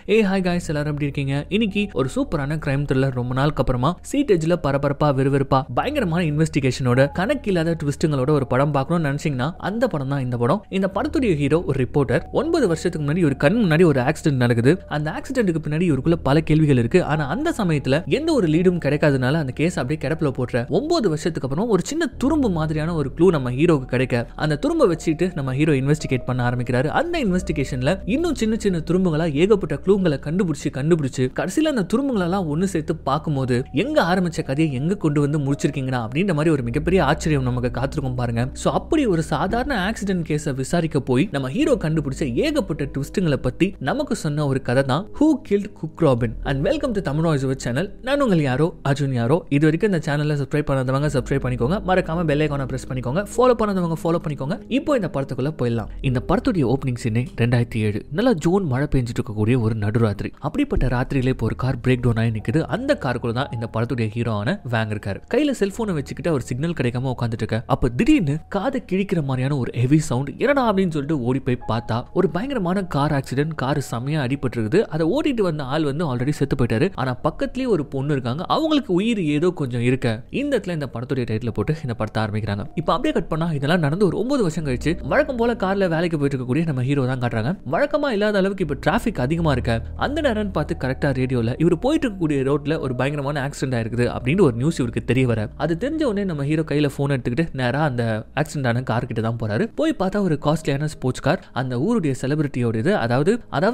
ஏ hi guys, எல்லாரும் எப்படி இருக்கீங்க? இன்னைக்கு ஒரு சூப்பரான கிரைம் த்ரில்லர், ரொம்ப நாளுக்கு அப்புறமா சீட் எட்ஜ்ல பரபரப்பா விறுவிறுப்பா பயங்கரமான இன்வெஸ்டிகேஷனோட கணக்கில்லாத ட்விஸ்டுங்களோட ஒரு படம் பார்க்கணும்னு நினைச்சீங்கன்னா அந்த படம் தான் இந்த படம். இந்த படத்துடைய ஹீரோ ஒரு ரிப்போர்ட்டர். 9 வருஷத்துக்கு முன்னாடி ஒரு கண் முன்னாடி ஒரு ஆக்சிடென்ட் நடக்குது. அந்த ஆக்சிடென்ட்டுக்கு பின்னாடி இவருக்குள்ள பல கேள்விகள் இருக்கு. ஆனா அந்த சமயத்துல எந்த ஒரு லீடும் கிடைக்காதனால அந்த கேஸ் அப்படியே கிடப்புல போட்டுற 9 வருஷத்துக்கு அப்புறம் ஒரு சின்ன துரும்பு மாதிரியான ஒரு க்ளூ நம்ம ஹீரோக்கு கிடைக்க அந்த துரும்பை வச்சுட்டு நம்ம ஹீரோ இன்வெஸ்டிகேட் பண்ண ஆரம்பிக்கிறாரு. அந்த இன்வெஸ்டிகேஷன்ல இன்னும் சின்ன சின்ன துரும்புகளா ஏகப்பட்ட க்ளூங்களை கண்டுபிடிச்சு கடைசியில அந்த துரும்புகளெல்லாம் ஒன்னு சேர்த்து பார்க்கும்போது எங்க ஆரம்பிச்ச கதையை எங்க கொண்டு வந்து முடிச்சிருக்கீங்கன்னா அப்படின்ற மாதிரி ஒரு மிகப்பெரிய ஆச்சரியம் நமக்கு காத்திருக்கும் பாருங்க. சோ அப்படி ஒரு சாதாரண ஆக்சிடென்ட் கேஸை விசாரிக்க போய் நம்ம ஹீரோ கண்டுபிடிச்ச ஏகப்பட்ட ட்விஸ்டுங்களை பத்தி நமக்கு சொன்ன ஒரு கதை தான் who guilt cook robin. And welcome to Tamil voice over channel. நான் உங்கள் யாரோ அர்ஜுன் யாரோ. இது வரைக்கும் இந்த சேனலை சப்ஸ்கிரைப் பண்ணாதவங்க சப்ஸ்கிரைப் பண்ணிக்கோங்க, மறக்காம பெல் ஐகானை பிரஸ் பண்ணிக்கோங்க, ஃபாலோ பண்ணாதவங்க ஃபாலோ பண்ணிக்கோங்க. இப்போ இந்த படத்துக்குள்ள போயிடலாம். இந்த படத்துடைய ஓப்பனிங் சீனே 2007 நல்லா ஜூன் மழை பெஞ்சிட்டு இருக்கக்கூடிய ஒரு நடுராத்திரி. அப்படிப்பட்ட ராத்திரியிலே இப்போ ஒரு கார் பிரேக் டவுன் ஆகி நிக்குது. அந்த காருக்குள்ள தான் இந்த படத்துடைய ஹீரோவான வேங் இருக்காரு. கையில செல்போனை வச்சுக்கிட்டு அவர் சிக்னல் கிடைக்காம உட்காந்துட்டு இருக்க. அப்ப திடீர்னு காதை கிழிக்கிற மாதிரியான ஒரு ஹெவி சவுண்ட். என்னடா அப்படின்னு சொல்லிட்டு ஓடி போய் பார்த்தா ஒரு பயங்கரமான கார் ஆக்சிடென்ட். கார் செமையா அடிபட்டு இருக்குது. அதை ஓட்டிட்டு வந்த ஆள் வந்து ஆல்ரெடி செத்து போயிட்டாரு. ஆனா பக்கத்துலயே ஒரு பொண்ணு இருக்காங்க, அவங்களுக்கு உயிர் ஏதோ கொஞ்சம் இருக்க. இந்த இடத்துல இந்த படத்துடைய டைட்டில் போட்டு இந்த படத்தை ஆரம்பிக்கிறாங்க. இப்ப அப்படியே கட் பண்ணா இதெல்லாம் நடந்து ஒரு 9 வருஷம் கழிச்சு வழக்கம் போல கார்ல வேலைக்கு போயிட்டு இருக்கக்கூடிய நம்ம ஹீரோ தான் காட்டுறாங்க. வழக்கமா இல்லாத அளவுக்கு இப்ப டிராபிக் அதிகமா இருக்க. அந்த நேரம் பார்த்து கரெக்டா ரேடியோல இவர் போயிட்டு இருக்கக்கூடிய ரோட்ல ஒரு பயங்கரமான ஆக்சிடென்ட் ஆயிருக்குது அப்படின்னு ஒரு நியூஸ் இவருக்கு தெரிய வர. அது தெரிஞ்ச உடனே நம்ம ஹீரோ கையில போன் எடுத்துக்கிட்டு நேரா அந்த ஆக்சிடென்ட் ஆன கார் கிட்ட தான் போறாரு. போய் பார்த்தா ஒரு காஸ்ட்லியான ஸ்போர்ட்ஸ் கார், அந்த ஊருடைய செலிபிரிட்டியோட இது. அதாவது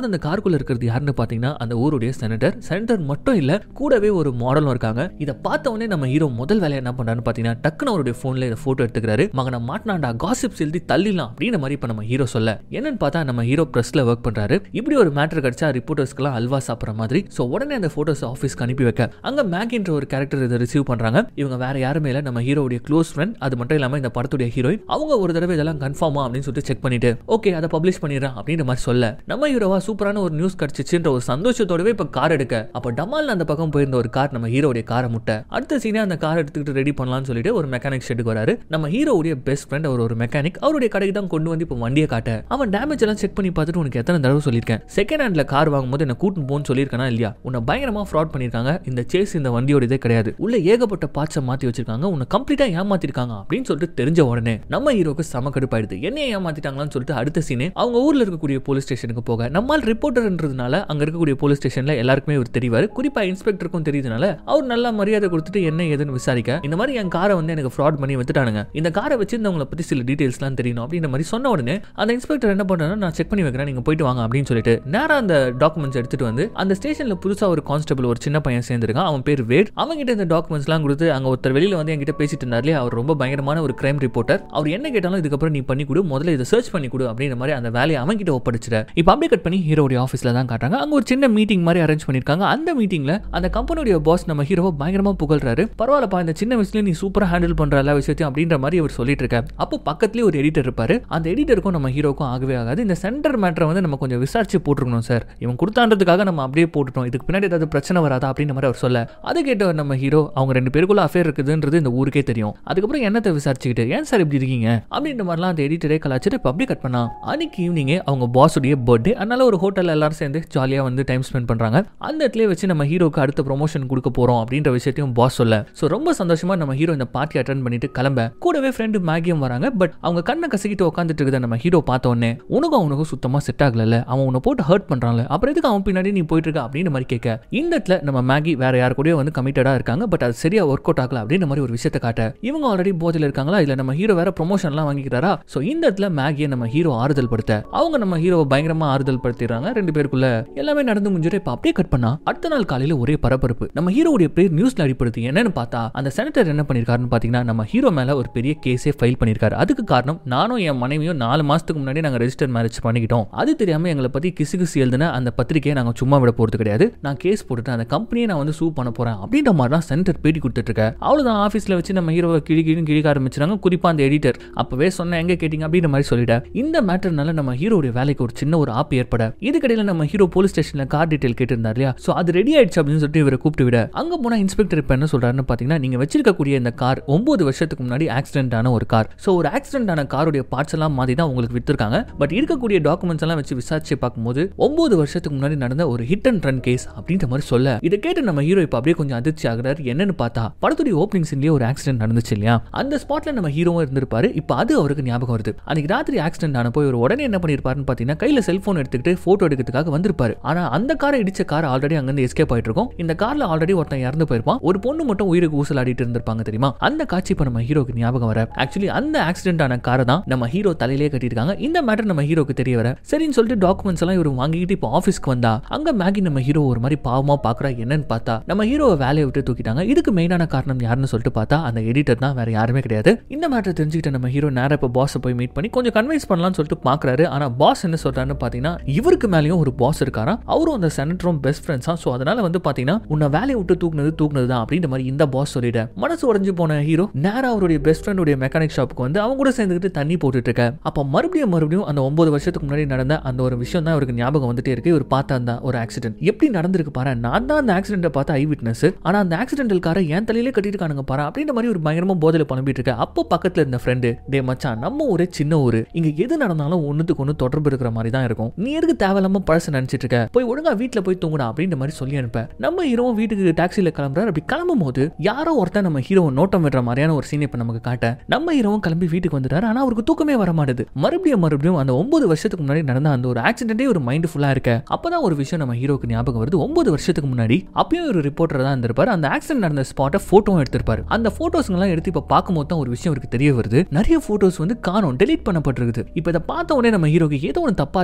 அந்த காருக்குள்ள இருக்கிறது யாருன்னு பாத்தீங்கன்னா அந்த ஊருடைய செனட்டர் மட்டும் இல்ல, கூடவே ஒரு மாடலும் இருக்காங்க. இதை பார்த்த உடனே நம்ம ஹீரோ முதல் வேலையை என்ன பண்றான்னு பாத்தீங்கன்னா டக்குன்னு அவருடைய போன்ல இதை போட்டோ எடுத்துக்கிறாரு. மகனை மாட்டினாண்டா, காசிப்ஸ் எழுதி தள்ளிடலாம் அப்படின்ற மாதிரி இப்ப நம்ம ஹீரோ சொல்ல. என்னன்னு பார்த்தா நம்ம ஹீரோ பிரஸ்ல ஒர்க் பண்றாரு. இப்படி ஒரு மேட்டர் கிடைச்சா ரிப்போர்ட்டர்ஸ்க்குலாம் அல்வா சாப்பிட்ற மாதிரி. சோ உடனே அந்த போட்டோஸ் ஆஃபீஸ்க்கு அனுப்பி வைக்க அங்க மேகின்ற ஒரு கேரக்டர் இதை ரிசீவ் பண்றாங்க. இவங்க வேற யாருமே இல்ல, நம்ம ஹீரோடைய க்ளோஸ் ஃப்ரெண்ட். அது மட்டும் இல்லாம இந்த படத்துடைய ஹீரோயின். அவங்க ஒரு தடவை இதெல்லாம் கன்ஃபார்மா அப்படின்னு சொல்லிட்டு செக் பண்ணிட்டு ஓகே அதை பப்ளிஷ் பண்ணிடுறேன் அப்படின்ற மாதிரி சொல்ல நம்ம ஹீரோவா சூப்பரான ஒரு நியூஸ் கிடைச்சிச்சுன்ற ஒரு சந்தோஷத்தோடவே இப்ப கார் எடுக்க. அப்ப டமால் அந்த பக்கம் போயிருந்த ஒரு கார் நம்ம ஹீரோடைய காரை முட்ட. அடுத்த சீனே அந்த கார் எடுத்துக்கிட்டு ரெடி பண்ணலாம்னு சொல்லிட்டு ஒரு மெக்கானிக் ஷெட்டுக்கு வராரு. நம்ம ஹீரோடைய பெஸ்ட் ஃப்ரெண்ட் அவர் ஒரு மெக்கானிக். அவருடைய கடைக்கு தான் கொண்டு வந்து இப்ப வண்டியை காட்ட. அவன் டேமேஜ் எல்லாம் செக் பண்ணி பார்த்துட்டு உனக்கு எத்தனை தடவை சொல்லியிருக்கேன் செகண்ட் ஹேண்ட்ல கார் வாங்கும்போது என்ன கூட்டிட்டு போன்னு சொல்லியிருக்கேனா இல்லையா? உன்னை பயங்கரமா ஃப்ராட் பண்ணிருக்காங்க. இந்த சேஸ் இந்த வண்டியோட இதே கிடையாது. உள்ள ஏகப்பட்ட பார்ட்ஸை மாத்தி வச்சிருக்காங்க. உன்னை கம்ப்ளீட்டா ஏமாத்திருக்காங்க அப்படின்னு சொல்லிட்டு தெரிஞ்ச உடனே நம்ம ஹீரோக்கு செம கடுப்பாயிடுது. என்னைய ஏமாத்திட்டாங்களான்னு சொல்லிட்டு அடுத்த சீனே அவங்க ஊர்ல இருக்கக்கூடிய போலீஸ் ஸ்டேஷனுக்கு போக. நம்மால் ரிப்போர்ட்டர்ன்றதுனால அங்க இருக்கக்கூடிய போலீஸ் ஸ்டேஷன்ல எல்லாருக்குமே இவர் தெரிவாரு. குறிப்பா இன்ஸ்பெக்டருக்கும் தெரியுதுனால அவர் நல்லா மரியாதை கொடுத்துட்டு என்ன ஏதுன்னு விசாரிக்க. இந்த மாதிரி என் காரை வந்து எனக்கு ஃப்ராட் பண்ணி வித்துட்டானுங்க, இந்த காரை வச்சிருந்தவங்களை பத்தி சில டீடைல்ஸ் எல்லாம் தெரியணும் அப்படின்ற மாதிரி சொன்ன உடனே அந்த இன்ஸ்பெக்டர் என்ன பண்றாரு, நான் செக் பண்ணி வைக்கிறேன், நீங்க போயிட்டு வாங்க அப்படின்னு சொல்லிட்டு நேரா அந்த டாக்குமெண்ட்ஸ் எடுத்துட்டு வந்து அந்த ஸ்டேஷன்ல புதுசா ஒரு கான்ஸ்டபிள் ஒரு சின்ன பையன் சேர்ந்திருக்கான். அவன் பேர் வேட். அவங்க கிட்ட இந்த டாக்குமெண்ட்ஸ் எல்லாம் கொடுத்து அங்க ஒருத்தர் வெளியில வந்து என்கிட்ட பேசிட்டு இருந்தாரு. அவர் ரொம்ப பயங்கரமான ஒரு கிரைம் ரிப்போர்ட்டர். அவர் என்ன கேட்டாலும் இதுக்கப்புறம் நீ பண்ணி கொடு, முதல்ல இதை சர்ச் பண்ணி கொடு அப்படின்ற மாதிரி அந்த வேலையை அவங்க கிட்ட ஒப்படைச்சிட. இப்போ அப்படியே கட் பண்ணி ஹீரோடைய ஆஃபீஸ்ல தான் காட்டுறாங்க. அங்க ஒரு சின்ன மீட்டிங் மாதிரி அரேஞ்ச் பண்ணிருக்காங்க. அந்த மீட்டிங்ல அந்த கம்பெனியோட பாஸ் நம்ம ஹீரோவை பயங்கரமா புகழ்றாரு. பரவாயில்லப்பா, இந்த சின்ன வயசுல நீ சூப்பரா ஹேண்டில் பண்ற எல்லா விஷயத்தையும் அப்படின்ற மாதிரி அவர் சொல்லிட்டு இருக்காரு. அப்போ பக்கத்துலயே ஒரு எடிட்டர் இருப்பாரு. அந்த எடிட்டருக்கும் நம்ம ஹீரோக்கும் ஆகவே ஆகாது. இந்த சென்டர் மேட்டரை வந்து நம்ம கொஞ்சம் விசாரிச்சு போட்டுருக்கணும் சார், இவன் கொடுத்தான்றதுக்காக நம்ம அப்படியே போட்டுட்டோம், இதுக்கு பின்னாடி ஏதாவது பிரச்சனை வராதா அப்படின்ற மாதிரி அவர் சொல்ல. அதை கேட்டவர் நம்ம ஹீரோ அவங்க 2 பேருக்குள்ள அஃபேர் இருக்குதுன்றது இந்த ஊருக்கே தெரியும், அதுக்கப்புறம் என்னத்தை விசாரிச்சுக்கிட்டு ஏன் சார் இப்படி இருக்கீங்க அப்படின்ற மாதிரிலாம் அந்த எடிட்டரே கலாச்சிட்டு இப்போ அப்படியே கட் பண்ணா அன்னைக்கு ஈவினிங்கே அவங்க பாஸுடைய பர்த்டே. அதனால ஒரு ஹோட்டல்ல எல்லாரும் சேர்ந்து ஜாலியா வந்து டைம் ஸ்பெண்ட் பண்றாங்க. அந்த இடத்துல வச்சு நம்ம ஹீரோக்கு அடுத்த ப்ரொமோஷன் கொடுக்க போறோம் அப்படின்ற விஷயத்தையும் பாஸ் சொல்ல. சோ ரொம்ப சந்தோஷமா நம்ம ஹீரோ இந்த பார்ட்டி அட்டெண்ட் பண்ணிட்டு கிளம்ப. கூடவே ஃப்ரெண்டு மேகியும் வராங்க. பட் அவங்க கண்ணை கசக்கிட்டு உட்காந்துட்டு இருக்கிறத நம்ம ஹீரோ பார்த்த உடனே உனக்கும் சுத்தமா செட் ஆகல, அவன் உன்னை போட்டு ஹர்ட் பண்றான்ல, அப்புறம் எதுக்கு அவன் பின்னாடி நீ போயிட்டு இருக்க அப்படின்னு மாதிரி கேட்க. இந்த இடத்துல நம்ம மேகி வேற யாரு கூட வந்து கமிட்டடா இருக்காங்க. பட் அது சரியா ஒர்க் அவுட் ஆகல அப்படின்ற மாதிரி ஒரு விஷயத்தை காட்ட. இவங்க ஆல்ரெடி போதையில இருக்காங்களா, இல்ல நம்ம ஹீரோ வேற ப்ரொமோஷன் எல்லாம் வாங்கிக்கிறாரா. சோ இந்த இடத்துல மேகியை நம்ம ஹீரோ ஆறுதல் படுத்த அவங்க நம்ம ஹீரோவை பயங்கரமா ஆறுதல் படுத்திடுறாங்க. 2 பேருக்குள்ள எல்லாமே நடந்து முடிஞ்சிட்டு இப்ப அப்படியே கட் பண்ணா அடுத்த நாள் காலையில ஒரே பரபரப்பு. நம்ம ஹீரோவுடைய பேர் நியூஸ்ல அடிப்படுது. என்னன்னு பார்த்தா அந்த செனட்டர் என்ன பண்ணிருக்காருன்னு பாத்தீங்கன்னா நம்ம ஹீரோ மேல ஒரு பெரிய கேஸே ஃபைல் பண்ணிருக்காரு. அதுக்கு காரணம் நானும் என் மனைவியும் 4 மாசத்துக்கு முன்னாடி நாங்க ரெஜிஸ்டர் மேரேஜ் பண்ணிக்கிட்டோம். அது தெரியாம எங்களை பத்தி கிசு எழுதுன அந்த பத்திரிகையை நாங்க சும்மா விட போறது கிடையாது. நான் கேஸ் போட்டுட்டு அந்த கம்பெனியை நான் வந்து சூ பண்ண போறேன் அப்படின்ற மாதிரி தான் சென்டர் பேட்டி கொடுத்துட்டு இருக்க. அவ்வளவுதான் ஆபீஸ்ல வச்சு நம்ம ஹீரோவை கிழிக்க ஆரம்பிச்சாங்க. குறிப்பா அந்த எடிட்டர் அப்பவே சொன்ன எங்க கேட்டீங்க அப்படின்ற மாதிரி சொல்லிட்டேன். இந்த மேட்டர்னால நம்ம ஹீரோடைய வேலைக்கு ஒரு சின்ன ஒரு ஆப்பு ஏற்பட. இதுக்கடையில நம்ம ஹீரோ போலீஸ் ஸ்டேஷன்ல கார் டீடைல் கேட்டிருந்தார் இல்லையா, சோ அது ரெடி ஆயிடுச்சு அப்படின்னு சொல்லிட்டு இவரை கூப்பிட்டு விட அங்க போனா இன்ஸ்பெக்டர் இப்ப என்ன சொல்றாருன்னு பாத்தீங்கன்னா நீங்க வச்சிருக்கக்கூடிய இந்த கார் 9 வருஷத்துக்கு முன்னாடி ஆக்சிடென்ட் ஆன ஒரு கார். சோ ஒரு ஆக்சிடென்ட் ஆன காருடைய பார்ட்ஸ் எல்லாம் மாத்தி தான் உங்களுக்கு வித்திருக்காங்க. பட் இருக்கக்கூடிய டாக்குமெண்ட்ஸ் எல்லாம் வச்சு விசாரிச்சு பார்க்கும்போது 9 வருஷத்துக்கு வருஷத்துக்கு முன்னாடி நடந்த ஒரு ஹிட் அண்ட் ரன் கேஸ் அப்படின்ற மாதிரி சொல்ல இதை கேட்டு நம்ம ஹீரோ இப்ப அப்படியே கொஞ்சம் அதிர்ச்சி ஆகுறாரு. என்னன்னு பார்த்தா படத்துடைய ஓப்பனிங் சீன்லயே ஒரு ஆக்சிடென்ட் நடந்துச்சு இல்லையா, அந்த ஸ்பாட்ல நம்ம ஹீரோவும் இருந்திருப்பாரு. இப்ப அது அவருக்கு ஞாபகம் வருது. அன்னைக்கு ராத்திரி ஆக்சிடென்ட் ஆன போய் ஒரு உடனே என்ன பண்ணிருப்பாருன்னு பாத்தீங்கன்னா கையில செல்போன் எடுத்துக்கிட்டு போட்டோ எடுக்கிறதுக்காக வந்திருப்பாரு. ஆனா அந்த காரை இடிச்ச கார் ஆல்ரெடி அங்கிருந்து எஸ்கேப் ஆயிட்டு இருக்கும். இந்த கார்ல ஆல்ரெடி ஒருத்தன் இறந்து போயிருப்பான். ஒரு பொண்ணு மட்டும் உயிருக்கு ஊசலாடிட்டு இருந்திருப்பாங்க தெரியுமா. அந்த காட்சி இப்ப நம்ம ஹீரோக்கு ஞாபகம் வர ஆக்சுவலி அந்த ஆக்சிடென்ட் ஆன காரை தான் நம்ம ஹீரோ தலையிலே கட்டிருக்காங்க. இந்த மேட்டர் நம்ம ஹீரோக்கு தெரிய வர சரின்னு சொல்லிட்டு டாக்குமெண்ட்ஸ் எல்லாம் இவர் வாங்கிட்டு இப்போ ஆபீஸ்க்கு வந்தா அங்க மேகி நம்ம ஹீரோ ஒரு மாதிரி பாவமா பாக்குறா. என்னன்னு பார்த்தா நம்ம ஹீரோவை வேலையை விட்டு தூக்கிட்டாங்க. இதுக்கு மெயினான காரணம் யாருன்னு சொல்லிட்டு பார்த்தா அந்த எடிட்டர் தான், வேற யாருமே கிடையாது. இந்த மேட்டர் தெரிஞ்சுக்கிட்ட நம்ம ஹீரோ நேரா இப்போ பாஸை போய் மீட் பண்ணி கொஞ்சம் கன்வின்ஸ் பண்ணலாம்னு சொல்லிட்டு பாக்குறாரு. ஆனா பாஸ் என்ன சொல்றாருன்னு பாத்தீங்கன்னா இவருக்கு மேலேயும் ஒரு பாஸ் இருக்காரா, அவரும் அந்த செனட்டரும் பெஸ்ட் ஃப்ரெண்ட்ஸா. சோ அதனால வந்து பாத்தீங்கன்னா உன்னை வேலையை விட்டு தூக்குனது தான் அப்படின்ற மாதிரி இந்த பாஸ் சொல்லிட மனசு உடைஞ்சு போன ஹீரோ நேரா அவருடைய பெஸ்ட் ஃப்ரெண்டுடைய மெக்கானிக் ஷாப்புக்கு வந்து அவங்க கூட சேர்ந்துட்டு தண்ணி போட்டுட்டு இருக்க. அப்ப மறுபடியும் அந்த 9 வருஷத்துக்கு முன்னாடி நடந்த அந்த ஒரு விஷயம் தான் அவருக்கு ஞாபகம் வந்துட்டே இருக்கு. ஒரு பார்த்த அந்த ஒரு ஆக்சிடென்ட் எப்படி நடந்திருக்கு பாரு, நான் தான் அந்த ஆக்சிடென்ட்டை பார்த்த ஐ விட்னஸ், ஆனா அந்த ஆக்சிடென்டல் காரை என் தலையிலே கட்டிருக்கானுங்க பாரு அப்படின்ற மாதிரி ஒரு பயங்கரமா போதையில புலம்பிட்டு இருக்க. அப்போ பக்கத்துல இருந்த ஃப்ரெண்டு, டே மச்சான் நம்ம ஒரு சின்ன ஊரு, இங்க எது நடந்தாலும் ஒண்ணுத்துக்கு ஒண்ணு தொடர்பு இருக்கிற மாதிரி தான் இருக்கும், நீ எதுக்கு தேவையில்லாம பழச நினைச்சிட்டு இருக்க, போய் ஒழுங்கா வீட்டுல போய் தூங்குடா அப்படின்ற மாதிரி சொல்லி அனுப்ப. நம்ம ஹீரோ வீட்டுக்கு டாக்ஸில கிளம்புறாரு. அப்படி கிளம்பும் போது யாரோ ஒருத்தன் நம்ம ஹீரோ நோட்டம் விடுற மாதிரியான ஒரு சீன் இப்ப நமக்கு காட்ட நம்ம ஹீரோவும் கிளம்பி வீட்டுக்கு வந்துட்டாரு. ஆனா அவருக்கு தூக்கமே வர மாட்டேது. மறுபடியும் அந்த 9 வருஷத்துக்கு முன்னாடி நடந்த அந்த ஒரு ஆக்சிடென்ட்டே ஒரு மைண்ட் ஃபுல்லா இருக்க. அப்பதான் ஒரு விஷயம் நம்ம ஹீரோக்கு ஞாபகம் வருது. 9 வருஷத்துக்கு முன்னாடி அப்பயும் ஒரு ரிப்போர்ட்டர் தான் இருந்திருப்பாரு. அந்த ஆக்சிடென்ட் நடந்த ஸ்பாட்டை போட்டோவும் எடுத்திருப்பாரு. அந்த போட்டோஸ்லாம் எடுத்து இப்ப பார்க்கும்போது தான் ஒரு விஷயம் இருக்கு தெரிய வருது. நிறைய போட்டோஸ் வந்து காணோம், டெலீட் பண்ணப்பட்டிருக்கு. இப்ப இதை பார்த்த உடனே நம்ம ஹீரோக்கு ஏதோ ஒன்று தப்பா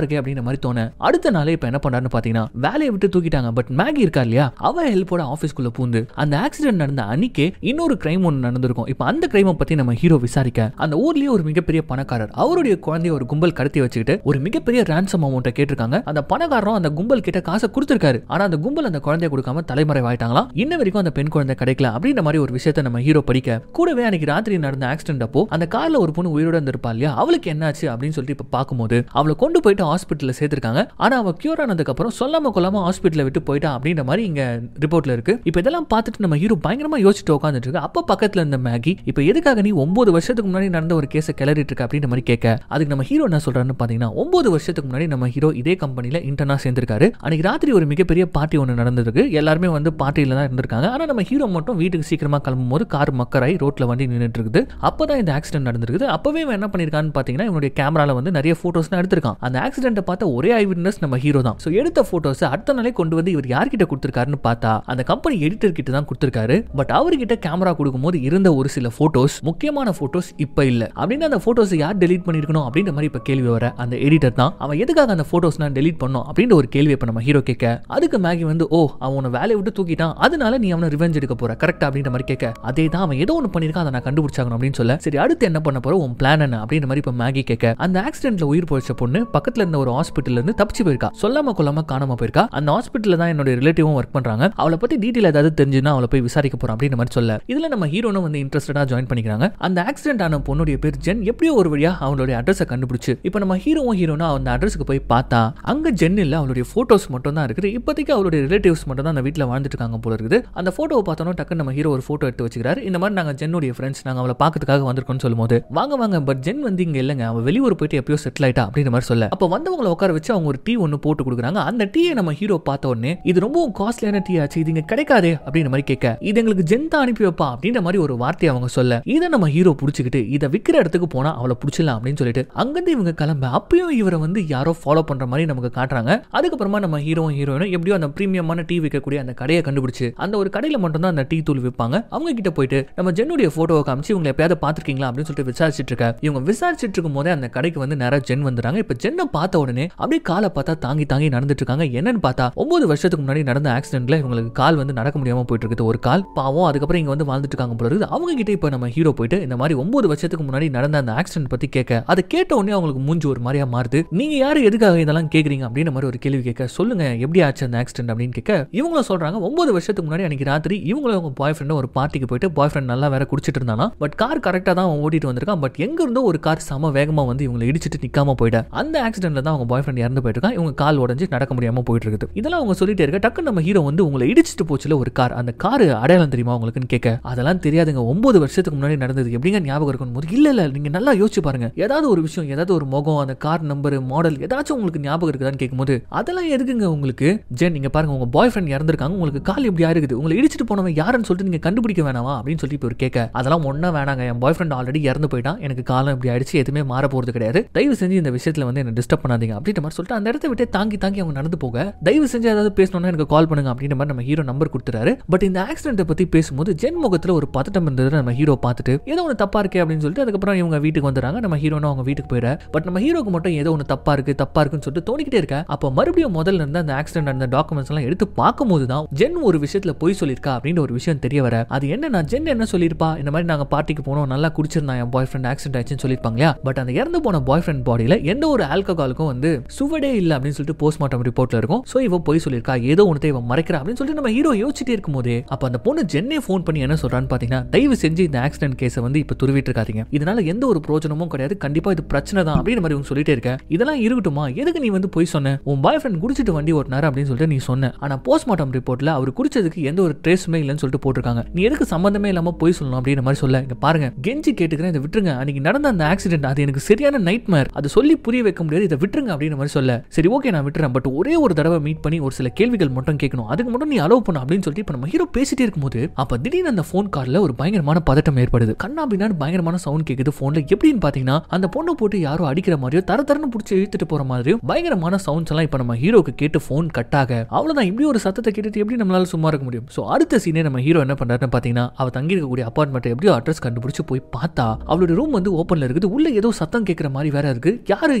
இருக்கு அப்படின்ற மாதிரி தோண அடுத்த நாளே இப்ப என்ன பண்றாருன்னு பாத்தீங்கன்னா வேலையை விட்டு தூக்கிட்டாங்க. பட் மேகி இருக்கா இல்லையா, அவ ஹெல்ப்போட ஆபீஸ்க்குள்ள பூந்து அந்த ஆக்சிடென்ட் நடந்த அன்னைக்கே இன்னொரு கிரைம் ஒன்று நடந்திருக்கும். இப்ப அந்த கிரைமை பத்தி நம்ம ஹீரோ விசாரிக்க அந்த ஊர்லயே ஒரு மிகப்பெரிய பணக்காரர் அவருடைய குழந்தைய ஒரு கும்பல் கடத்தி வச்சுக்கிட்டு ஒரு மிகப்பெரிய ரான்சம் அமௌண்ட்டை கேட்டிருக்காங்க. அந்த பணக்காரரும் அந்த கும்பல் கிட்ட காசை கொடுத்திருக்காரு. ஆனா அந்த கும்பல் அந்த குழந்தைய கொடுக்காம தலைமறைவாயிட்டாங்களாம். இன்ன வரைக்கும் அந்த பெண் குழந்தை கிடைக்கல அப்படின்ற மாதிரி ஒரு விஷயத்தை நம்ம ஹீரோ படிக்க கூடவே அன்னைக்கு ராத்திரி நடந்த ஆக்சிடென்ட் அப்போ அந்த கார்ல ஒரு பொண்ணு உயிரோட இருந்திருப்பா இல்லையா, அவளுக்கு என்னாச்சு அப்படின்னு சொல்லிட்டு இப்ப பார்க்கும்போது அவளை கொண்டு போயிட்டு ஹாஸ்பிட்டல்ல சேர்த்திருக்காங்க. ஆனா அவ கியூர் ஆனதுக்கு அப்புறம் சொல்லாம கொள்ளாம ஹாஸ்பிட்டல்ல விட்டு போயிட்டா அப்படின்ற மாதிரி இங்க ரிப்போர்ட்ல இருக்கு. இப்ப இதெல்லாம் பார்த்துட்டு நம்ம ஹீரோ பயங்கரமா யோசிச்சுட்டு உட்காந்துட்டு இருக்கு. அப்ப பக்கத்துல இருந்த மேகி இப்ப எதுக்காக நீ 9 வருஷத்துக்கு முன்னாடி நடந்த ஒரு கேஸை கிளறிட்டு இருக்க அப்படின்ற மாதிரி கேட்க அதுக்கு நம்ம ஹீரோ என்ன சொல்றாருன்னு பாத்தீங்கன்னா 9 வருஷத்துக்கு முன்னாடி நம்ம ஹீரோ இதே கம்பெனில இன்டர்னா சேர்ந்திருக்காரு. அன்னைக்கு ராத்திரி ஒரு மிகப்பெரிய பார்ட்டி ஒன்று நடந்திருக்கு. எல்லாருமே வந்து பார்ட்டியில தான் இருந்திருக்காங்க. ஆனா நம்ம ஹீரோ மட்டும் வீட்டுக்கு சீக்கிரமா கிளம்பும் போது கார் மக்கராய் ரோட்ல வண்டி நின்றுட்டு இருக்குது. அப்பதான் இந்த ஆக்சிடென்ட் நடந்திருக்குது. அப்பவே என்ன பண்ணிருக்கான்னு பாத்தீங்கன்னா இவனுடைய கேமரால வந்து நிறைய போட்டோஸ் எடுத்திருக்கான். அந்த ஆக்சிடென்ட்டை பார்த்த ஒரே ஐ விட்னஸ் நம்ம ஹீரோ தான். சோ எடுத்த போட்டோஸ் அடுத்த நாளே கொண்டு வந்து இவர் யார்கிட்ட கொடுத்திருக்காருன்னு பார்த்தா அந்த கம்பெனி எடிட்டர் கிட்ட தான் கொடுத்திருக்காரு. பட் அவர்கிட்ட கேமரா கொடுக்கும்போது இருந்த ஒரு சில போட்டோஸ், முக்கியமான போட்டோஸ் இப்ப இல்ல அப்படின்னு அந்த போட்டோஸ் யார் டெலீட் பண்ணிருக்கணும் அப்படின்ற மாதிரி இப்ப கேள்வி வர அந்த எடிட்டர் தான் அவன் எதுக்காக அந்த போட்டோஸ் நான் டெலீட் பண்ணோம் அப்படின்ற ஒரு கேள்வி இப்ப நம்ம ஹீரோ கேட்க அதுக்கு மேகி வந்து ஓ அவனை வேலையை விட்டு தூக்கிட்டான், அதனால நீ அவனை ரிவெஞ்ச் எடுக்க போற கரெக்டா அப்படின்ற மாதிரி கேட்க அதே தான் அவன் ஏதோ ஒன்று பண்ணிருக்கான், அதை நான் கண்டுபிடிச்சாகணும் அப்படின்னு சொல்ல சரி அடுத்து என்ன பண்ண போற உன் பிளான் என்ன அப்படின்ற மாதிரி இப்ப மேகி கேட்க அந்த ஆக்சிடென்ட்ல உயிர் போயிச்ச பொண்ணு பக்கத்துல இருந்த ஒரு ஹாஸ்பிட்டல்ல இருந்து தப்பிச்சு போயிருக்கா, சொல்லாம கொள்ளாம காணாம போயிருக்கா. அந்த ஹாஸ்பிட்டல்ல தான் என்னோட ரிலேட்டிவும் ஒர்க் பண்றாங்க, அவளை பத்தி டீடைல் ஏதாவது தெரிஞ்சுன்னா அவளை போய் விசாரிக்க போறோம் அப்படின்ற மாதிரி சொல்ல இதுல நம்ம ஹீரோனும் வந்து இன்ட்ரெஸ்டடா ஜாயின் பண்ணிக்கிறாங்க. அந்த ஆக்சிடென்ட் ஆன பொண்ணுடைய பேர் ஜென். எப்படியோ ஒரு வழியா அவளுடைய அட்ரஸை கண்டுபிடிச்சு இப்ப நம்ம ஹீரோனா அந்த அட்ரஸ்க்கு போய் பார்த்தா அங்க ஜென் இல்ல, அவளுடைய போட்டோஸ் மட்டும் தான் இருக்குது. இப்போதைக்கு அவளுடைய ரிலேட்டிவ்ஸ் மட்டும் தான் அந்த வீட்டுல வாழ்ந்துட்டு இருக்காங்க போல இருக்குது. அந்த போட்டோவை பார்த்தோம் டக்கு நம்ம ஹீரோ ஒரு போட்டோ எடுத்து வச்சுக்கிறாரு. இந்த மாதிரி நாங்க ஜென்னுடைய ஃப்ரெண்ட்ஸ், நாங்க அவளை பார்க்கறதுக்காக வந்திருக்கோம்னு சொல்லும்போது வாங்க பட் ஜென் வந்து இங்க இல்லங்க, அவ வெளியூர் போயிட்டு எப்பயோ செட்டில் ஆயிட்டா அப்படின்ற மாதிரி சொல்ல அப்ப வந்தவங்களை உட்கார வச்சு அவங்க ஒரு டீ ஒன்னு போட்டு கொடுக்குறாங்க. அந்த டீயை நம்ம ஹீரோ பார்த்த உடனே இது ரொம்ப காஸ்ட்லியான டீ ஆச்சு, இது இங்க கிடைக்காதே அப்படின்ற மாதிரி கேட்க இது எங்களுக்கு ஜென் தான் அனுப்பி வைப்பா அப்படின்ற மாதிரி ஒரு வார்த்தையை அவங்க சொல்ல இதை நம்ம ஹீரோ புடிச்சுக்கிட்டு இதை விற்கிற இடத்துக்கு போனா அவளை புடிச்சிடலாம் அப்படின்னு சொல்லிட்டு அங்கிருந்து இவங்க கிளம்ப அப்பயும் இவரை வந்து யாரோ ஃபாலோ பண்ற மாதிரி நமக்கு காட்டுறாங்க. அதுக்கப்புறமா நம்ம ஹீரோயினும் எப்படியோ அந்த பிரீமியமான டீ விற்கக்கூடிய அந்த கடையை கண்டுபிடிச்சு அந்த ஒரு கடையில மட்டும் தான் அந்த டீ தூள் விற்பாங்க. அவங்க கிட்ட போயிட்டு நம்ம ஜென்னுடைய போட்டோவை காமிச்சு இவங்க எப்பயாவது பாத்துருக்கீங்களா அப்படின்னு சொல்லிட்டு விசாரிச்சுட்டு இருக்க இவங்க விசாரிச்சுட்டு இருக்கும் போதே அந்த கடைக்கு வந்து நேரா ஜென் வந்துறாங்க. இப்ப ஜென்னை பார்த்த உடனே அப்படியே காலை பார்த்தா தாங்கி நடந்துட்டு இருக்காங்க. என்னன்னு பார்த்தா 9 வருஷத்துக்கு முன்னாடி நடந்த ஆக்சிடென்ட்ல இவங்களுக்கு கால் வந்து நடக்க முடியாம போயிட்டு இருக்குது. ஒரு கால் பாவம். அதுக்கப்புறம் இங்க வந்து வாழ்ந்துட்டு இருக்காங்க போல இருக்குது. அவங்க கிட்ட இப்ப நம்ம ஹீரோ போயிட்டு இந்த மாதிரி 9 வருஷத்துக்கு முன்னாடி நடந்த அந்த ஆக்சிடென்ட் பத்தி கேட்க அதை கேட்ட உடனே அவங்களுக்கு மூஞ்சி ஒரு மாதிரியா மாறுது. நீங்க யாரு எதுக்காக இதெல்லாம் கேக்குறீங்க அப்படின்ற மாதிரி ஒரு கேள்வி கேட்க சொல்லுங்க எப்படி ஆச்சு அந்த ஆக்சிடென்ட் அப்படின்னு கேட்க இவங்களும் சொல்றாங்க 9 வருஷத்துக்கு முன்னாடி அன்னைக்கு ராத்திரி இவங்களும் அவங்க பாய் ஃப்ரெண்ட் ஒரு பார்ட்டிக்கு போயிட்டு பாய் ஃப்ரெண்ட் நல்லா வேற குடிச்சிட்டு இருந்தானா. பட் கார் கரெக்டா தான் அவன் ஓட்டிட்டு வந்திருக்கான். பட் எங்க இருந்தோ ஒரு கார் சம வேகமா வந்து இவங்களை இடிச்சிட்டு நிக்காம போயிட அந்த ஆக்சிடென்ட்ல தான் அவங்க பாய் ஃப்ரெண்ட் இறந்து போயிட்டு இருக்கான். இவங்க கால் உடஞ்சு நடக்க முடியாம போயிட்டு இருக்குது. இதெல்லாம் அவங்க சொல்லிட்டே இருக்க டக்கு நம்ம ஹீரோ வந்து உங்களை இடிச்சிட்டு போச்சுல ஒரு கார், அந்த கார் அடையாளம் தெரியுமா உங்களுக்குன்னு கேட்க அதெல்லாம் தெரியாதுங்க, 9 வருஷத்துக்கு முன்னாடி நடந்தது எப்படிங்க ஞாபகம் இருக்கும் போது இல்ல நீங்க நல்லா யோசிச்சு பாருங்க, ஏதாவது ஒரு விஷயம், ஏதாவது ஒரு முகம், அந்த கார் நம்பர், மாடல் ஏதாச்சும் உங்களுக்கு ஞாபகம் இருக்குதான்னு கேட்கும்போது அதெல்லாம் எதுக்குங்க உங்களுக்கு? ஜென் நீங்க பாருங்க உங்க பாய் ஃப்ரெண்ட் இறந்திருக்காங்க, உங்களுக்கு கால் எப்படி ஆயிருக்குது, உங்களை இடிச்சிட்டு போனவன் யாருன்னு சொல்லிட்டு நீங்க கண்டுபிடிக்க வேணாமா அப்படின்னு சொல்லி இவர் கேட்க, அதெல்லாம் ஒண்ணா வேணாங்க, என் பாய் ஃப்ரெண்ட் ஆல்ரெடி இறந்து போயிட்டான், எனக்கு காலம் இப்படி ஆயிடுச்சு, எதுவுமே மாற போறது கிடையாது, தயவு செஞ்சு இந்த விஷயத்துல வந்து என்ன டிஸ்டர்ப் பண்ணாதீங்க அப்படின்ற மாதிரி சொல்லிட்டு அந்த இடத்த விட்டு தாங்கி அவங்க நடந்து போக, தயவு செஞ்சு ஏதாவது பேசணும்னா எனக்கு கால் பண்ணுங்க அப்படின்ற மாதிரி நம்ம ஹீரோ நம்பர் கொடுத்துறாரு. பட் இந்த ஆக்சிடென்ட்டை பத்தி பேசும்போது ஜென் முகத்துல ஒரு பதட்டம் இருந்தது நம்ம ஹீரோ பார்த்துட்டு ஏதோ ஒன்று தப்பா இருக்கு அப்படின்னு சொல்லிட்டு அதுக்கப்புறம் இவங்க வீட்டுக்கு வந்துறாங்க. நம்ம ஹீரோனும் அவங்க வீட்டுக்கு போயிட, பட் நம்ம ஹீரோக்கு மட்டும் ஏதோ ஒன்று தப்பா இருக்குன்னு சொல்லிட்டு தோணிக்கிட்டே இருக்க. அப்ப மறுபடியும் முதல்ல இருந்து அந்த ஆக்சிடென்ட் அந்த டாக்குமெண்ட்ஸ் எல்லாம் எடுத்து பார்க்கும்போது தான் ஜென் ஒரு விஷயத்துல போய் சொல்லியிருக்கா அப்படின்ற ஒரு விஷயம் தெரிய வர, அது என்னன்னா ஜென் என்ன சொல்லியிருப்பா, இந்த மாதிரி நாங்க பார்ட்டிக்கு போனோம், நல்லா குடிச்சிருந்தா என் பாய் ஃப்ரெண்ட் ஆக்சிடென்ட் ஆயிடுச்சுன்னு சொல்லியிருப்பாங்க. பட் அந்த இறந்து போன பாய் ஃப்ரெண்ட் பாடியில எந்த ஒரு ஆல்கஹாலுக்கும் வந்து சுவடே இல்ல அப்படின்னு சொல்லிட்டு போஸ்ட்மார்ட்டம் ரிப்போர்ட்ல இருக்கும். சோ இவ போய் சொல்லியிருக்கா, ஏதோ ஒன்று இவன் மறைக்கிறா அப்படின்னு சொல்லிட்டு நம்ம ஹீரோ யோசிச்சுட்டே இருக்கும்போது அப்ப அந்த பொண்ணு ஜென்னே ஃபோன் பண்ணி என்ன சொல்றான்னு பாத்தீங்கன்னா, தயவு செஞ்சு இந்த ஆக்சிடென்ட் கேஸை வந்து இப்ப துருவிட்டு இருக்காதீங்க, இதனால எந்த ஒரு பிரோஜனமும் கிடையாது, கண்டிப்பா இது பிரச்சனை தான் அப்படின்னு மாதிரி இவங்க சொல்லிட்டே இருக்க. இதெல்லாம் இருக்கட்டுமா, எதுக்கு நீ வந்து போய் சொன்ன, உன் பாய் ஃப்ரெண்ட் குடிச்சிட்டு வண்டி ஓட்டினாரு அப்படின்னு சொல்லிட்டு நீ சொன்ன, ஆனா போஸ்ட்மார்ட்டம் ரிப்போர்ட்ல அவர் குடிச்சதுக்கு எந்த ஒரு ட்ரேஸுமே இல்லைன்னு சொல்லிட்டு போட்டிருக்காங்க, நீ எதுக்கு சம்பந்தமே இல்லாம போய் சொல்லணும் அப்படின்ற மாதிரி சொல்ல, இங்க பாருங்க கெஞ்சி கேட்டுக்கிறேன், இதை விட்டுருங்க, அன்னைக்கு நடந்த அந்த ஆக்சிடென்ட் அது எனக்கு சரியான நைட்மேர், அது சொல்லி புரிய வைக்க முடியாது, இதை விட்டுருங்க அப்படின்ற மாதிரி சொல்ல, சரி ஓகே நான் விட்டுறேன், பட் ஒரே ஒரு தடவை மீட் பண்ணி ஒரு சில கேள்விகள் மட்டும் கேட்கணும், அதுக்கு மட்டும் நீ அலோவ் பண்ண அப்படின்னு சொல்லிட்டு இப்ப நம்ம ஹீரோ பேசிட்டே இருக்கும்போது அப்ப திடீர்னு அந்த போன் கால்ல ஒரு பயங்கரமான பதட்டம் ஏற்படுது. கண்ணா பின்னாடி பயங்கரமான சவுண்ட் கேக்குது போன்ல. எப்படின்னு பாத்தீங்கன்னா அந்த பொண்ணை போட்டு யாரோ அடிக்கிற மாதிரியோ தரன்னு புடிச்சு இழுத்துட்டு போற மாதிரியும் பயங்கரமான சவுண்ட்ஸ் எல்லாம் இப்ப நம்ம ஹீரோக்கு கேட்டு போன் கட் ஆக, அவ்வளவுதான், இப்படி ஒரு சத்தத்தை கேட்டுட்டு எப்படி நம்மளால சும்மா இருக்க முடியும்? சோ அடுத்த சீனே நம்ம ஹீரோ என்ன பண்றாருன்னு பாத்தீங்கன்னா, அவ தங்கி இருக்கக்கூடிய அபார்ட்மெண்ட் எப்படியோ அட்ரஸ் கண்டுபிடிச்சு போய் பார்த்தா அவளோட ரூம் வந்து ஓப்பன்ல இருக்குது, உள்ள ஏதோ சத்தம் கேட்கிற மாதிரி வேற இருக்கு,